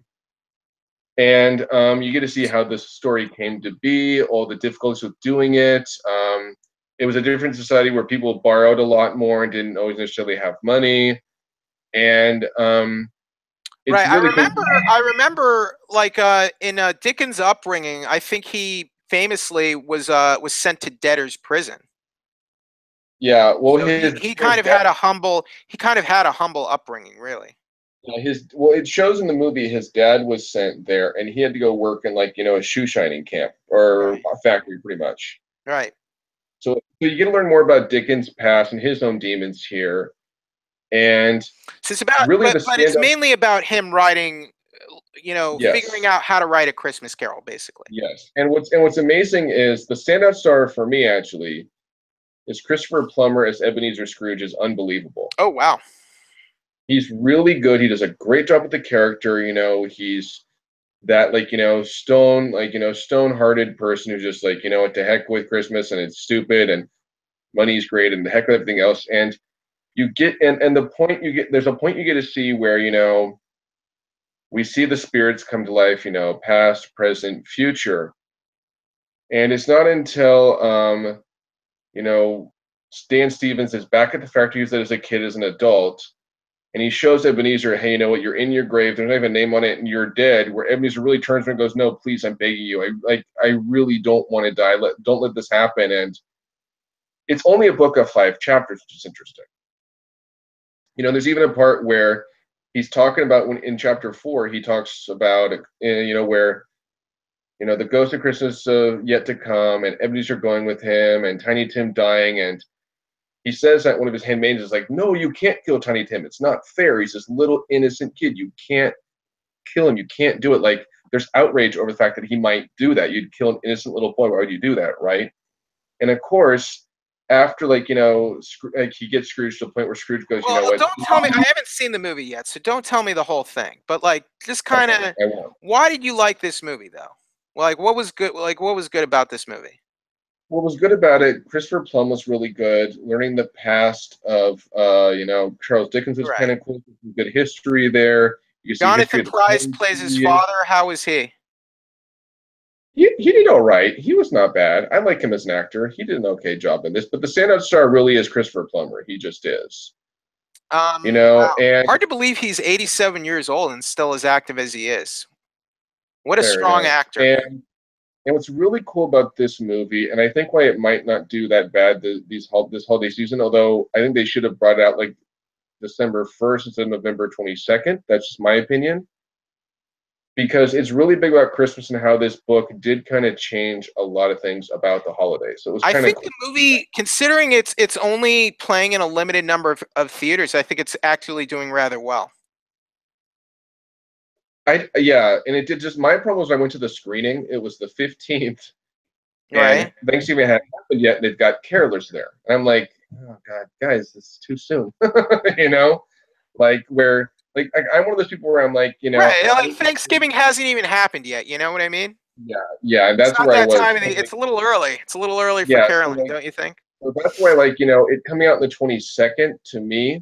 And you get to see how this story came to be, all the difficulties with doing it. It was a different society where people borrowed a lot more and didn't always necessarily have money. And it's right. really I remember, like in Dickens' upbringing, I think he famously was sent to debtor's prison. Yeah, well, so he kind of had a humble upbringing, really. It shows in the movie his dad was sent there and he had to go work in a shoe shining camp or a factory pretty much. Right. So you get to learn more about Dickens' past and his own demons here. And so it's about really but it's mainly about him writing, figuring out how to write a Christmas Carol, basically. Yes. And what's amazing is the standout star for me actually is Christopher Plummer as Ebenezer Scrooge is unbelievable. Oh wow. He's really good. He does a great job with the character. He's that stone-hearted person who's just like, what the heck with Christmas and it's stupid and money's great and the heck with everything else. And you get and the point you get, there's a point you get to see where we see the spirits come to life. Past, present, future, and it's not until Dan Stevens is back at the factory he's as a kid, as an adult. And he shows Ebenezer, hey, you know what? You're in your grave. There's not even a name on it, and you're dead. Where Ebenezer really turns around and goes, "No, please, I'm begging you. I really don't want to die. Don't let this happen." And it's only a book of 5 chapters, which is interesting. There's even a part where he's talking about when in chapter 4 he talks about where the ghost of Christmas yet to come, and Ebenezer going with him, and Tiny Tim dying, and he says that one of his handmaidens is like, "No, you can't kill Tiny Tim. It's not fair. He's this little innocent kid. You can't kill him. You can't do it." Like, there's outrage over the fact that he might do that. You'd kill an innocent little boy. Why would you do that, right? And of course, after he gets Scrooge to the point where Scrooge goes, "You know Well, what? don't tell me. I haven't seen the movie yet, so don't tell me the whole thing. But like, just kind Okay, of, I won't." why did you like this movie though? Like, what was good? Like, what was good about this movie? What was good about it? Christopher Plum was really good. Learning the past of Charles Dickens was kind Right. of cool. Some good history there. You see history Jonathan of the Pryce plays his country. father. How is he? He did all right. He was not bad. I like him as an actor. He did an okay job in this. But the standout star really is Christopher Plummer. He just is. Wow. And Hard to believe he's 87 years old and still as active as he is. What a fair strong enough. actor. And what's really cool about this movie, and I think why it might not do that bad this holiday season, although I think they should have brought it out like December 1st instead of November 22nd. That's just my opinion. Because it's really big about Christmas and how this book did kind of change a lot of things about the holidays. So it was I kind of think cool. the movie, considering it's only playing in a limited number of theaters, I think it's actually doing rather well. Yeah, and it did just my problem was I went to the screening. It was the 15th, and Right? Thanksgiving hadn't happened yet, and they've got carolers there. And I'm like, oh God, guys, this is too soon. you know, like where I'm one of those people where I'm like, Right. Like Thanksgiving hasn't even happened yet. You know what I mean? yeah, and It's that's not where I that was. time of the. It's a little early. It's a little early for Yeah, so caroling, like don't you think? so that's why it coming out on the 22nd to me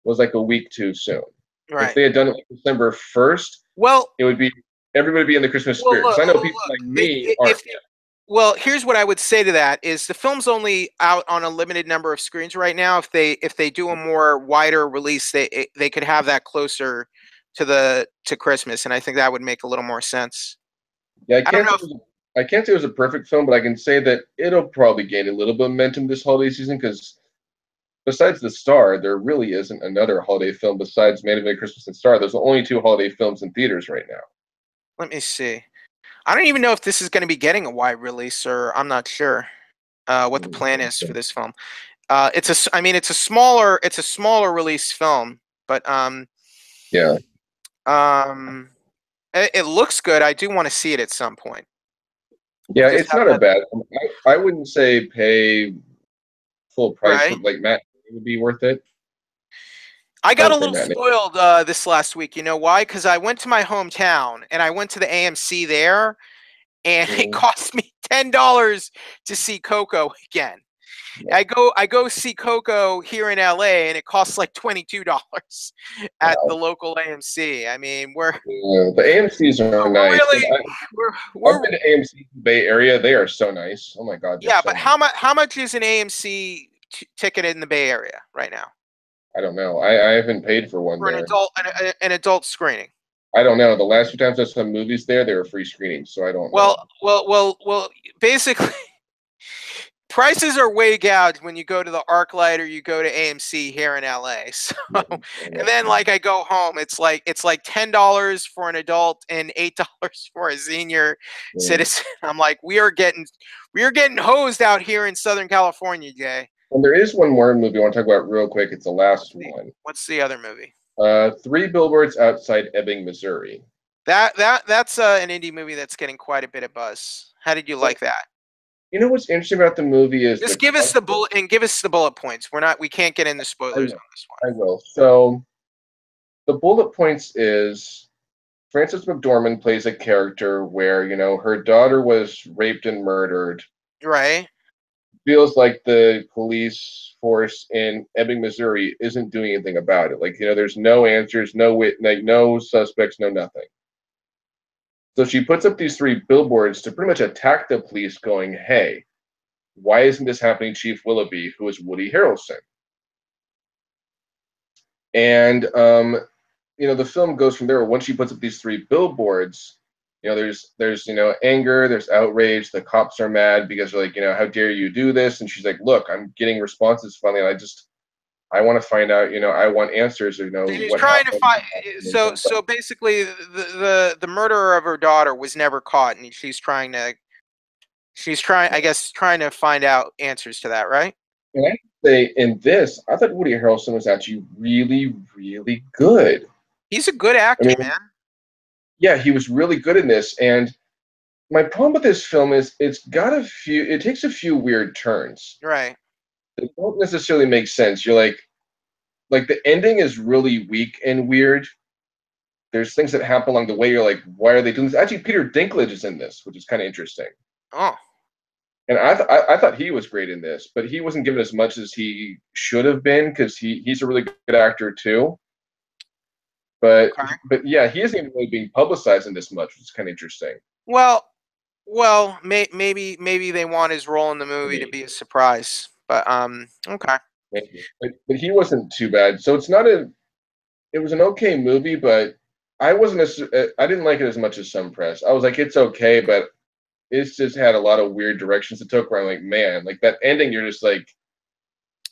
was like a week too soon. If Right. they had done it like December 1st, Well, it would be everybody would be in the Christmas well, spirit. Because look, I know people look. like me If aren't yet. well, here's what I would say to that: is the film's only out on a limited number of screens right now. If they do a more wider release, they could have that closer to Christmas, and I think that would make a little more sense. Yeah, I don't know. If, I can't say it was a perfect film, but I can say that it'll probably gain a little bit of momentum this holiday season because besides The Star, there really isn't another holiday film besides Man of May Christmas and Star. There's only two holiday films in theaters right now. Let me see. I don't even know if this is going to be getting a wide release, or I'm not sure what the plan is for this film. I mean, it's a smaller release film, but Yeah. it looks good. I do want to see it at some point. I Yeah, just it's have not a that bad film. I wouldn't say pay full price for right. like Matt. It would be worth it. I I got a would say little Matt. spoiled this last week. You know why? Because I went to my hometown and I went to the AMC there, and it Mm, cost me $10 to see Coco again. I go see Coco here in LA, and it costs like $22 at the wow. local AMC. I mean, we're Yeah, the AMC's are we're nice. really I've we're been to AMC Bay Area. They are so nice. Oh my God, they're yeah. so But nice. how much is an AMC ticket in the Bay Area right now I don't know. I haven't paid for one for there. an adult screening? I don't know. The last few times I saw movies there, they were free screenings, so I don't know. Well. Basically, prices are way gouged when you go to the ArcLight or you go to AMC here in LA. So, and then like I go home, it's like $10 for an adult and $8 for a senior Yeah. citizen. I'm like, we are getting hosed out here in Southern California, Jay. And there is one more movie I want to talk about real quick. It's the last one. What's the other movie? Three Billboards Outside Ebbing, Missouri. That's an indie movie that's getting quite a bit of buzz. How did you like that? You know what's interesting about the movie is the Just give us the concept. bullet and give us the bullet points. We can't get into I spoilers will. on this I will. So the bullet points is Frances McDormand plays a character where, her daughter was raped and murdered. one. Right? Feels like the police force in Ebbing, Missouri isn't doing anything about it. Like, there's no answers, no suspects, no nothing. So she puts up these three billboards to pretty much attack the police, going, "Hey, why isn't this happening, Chief Willoughby, who is Woody Harrelson?" And the film goes from there. Once she puts up these three billboards, You know, there's anger, there's outrage. The cops are mad because they're like, how dare you do this? And she's like, look, I'm getting responses finally, and I want to find out. I want answers. She's What trying to happened. find. So basically, the murderer of her daughter was never caught, and I guess, trying to find out answers to that, right? And I say in this, I thought Woody Harrelson was actually really, really good. He's a good I actor, mean, man. yeah, he was really good in this. And my problem with this film is it takes a few weird turns. Right. They don't necessarily make sense. You're like the ending is really weak and weird. There's things that happen along the way. You're like, why are they doing this? Actually, Peter Dinklage is in this, which is kind of interesting. Oh. And I thought he was great in this, but he wasn't given as much as he should have been because he's a really good actor too. But Okay. but yeah, he isn't even really being publicized in this much, which is kind of interesting. Maybe they want his role in the movie to be a surprise. But okay. Maybe. But he wasn't too bad. So it was an okay movie, but I didn't like it as much as some press. I was like, it's okay, but it's just had a lot of weird directions it took where I'm like, man, like that ending, you're just like,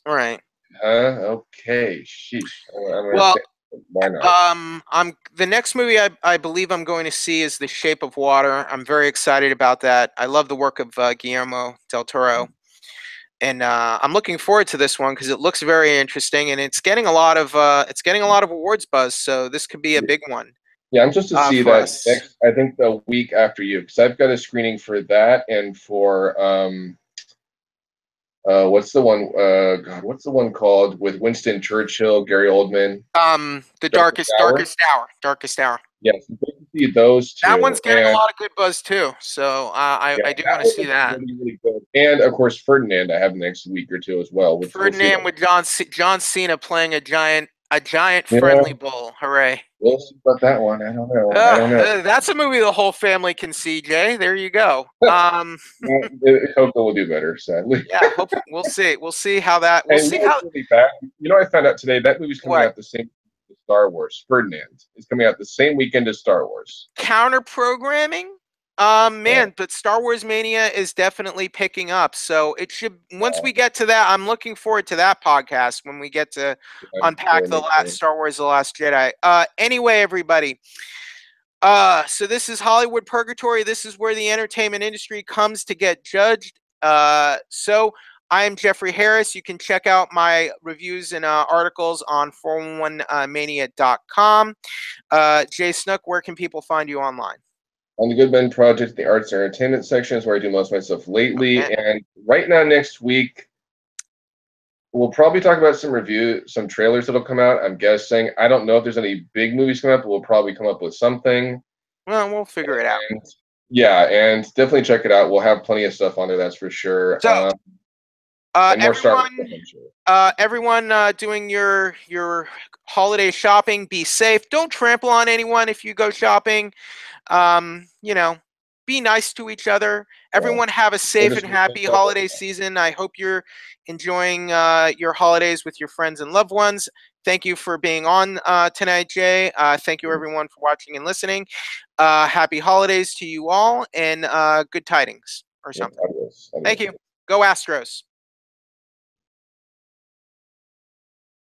All right. Okay, sheesh. I'm gonna Well, say, why not? I'm the next movie I believe I'm going to see is The Shape of Water. I'm very excited about that. I love the work of Guillermo del Toro, and I'm looking forward to this one because it looks very interesting and it's getting a lot of awards buzz. So this could be a big one Yeah, I'm supposed to see for that us. next. I think the week after you, because I've got a screening for that and for what's the one? God, what's the one called with Winston Churchill, Gary Oldman, The Darkest Hour? Darkest Hour. Yes, I'm supposed to see those That two, one's getting a and lot of good buzz too. So yeah, I do that want to one see looks that. really, really good. And of course, Ferdinand, I have next week or two as well, which we'll see. Ferdinand with John Cena playing a giant Yeah, friendly bull. Hooray! we'll see about that one. I don't know. I don't know. That's a movie the whole family can see, Jay. There you go. Coco will do better, sadly. Yeah, hope we'll see. We'll see how that. We'll And see how what's really bad? I found out today that movie's coming what out the same as Star Wars. Ferdinand is coming out the same weekend as Star Wars. counter programming. Yeah, Man, but Star Wars Mania is definitely picking up. So it should. Once we get to that, I'm looking forward to that podcast when we get to I'm unpack sure, the me last too. Star Wars: The Last Jedi. Anyway, everybody. So this is Hollywood Purgatory. This is where the entertainment industry comes to get judged. So I am Jeffrey Harris. You can check out my reviews and articles on 411mania.com. Jay Snook, where can people find you online? On the Good Men Project, the arts and entertainment section is where I do most of my stuff lately. Okay. And right now, next week, we'll probably talk about some trailers that'll come out. I'm guessing. I don't know if there's any big movies coming up, but we'll probably come up with something. Well, we'll figure it out. And yeah, and definitely check it out. We'll have plenty of stuff on there, that's for sure. So, And more Star Wars stuff, I'm sure. everyone doing your holiday shopping, be safe. Don't trample on anyone if you go shopping. You know, be nice to each other. Yeah. Everyone have a We'll safe just and happy holiday season. I hope you're enjoying your holidays with your friends and loved ones. Thank you for being on tonight, Jay. Thank you, everyone, for watching and listening. Happy holidays to you all, and good tidings or yeah, something. adios. Thank Adios. you. Go Astros.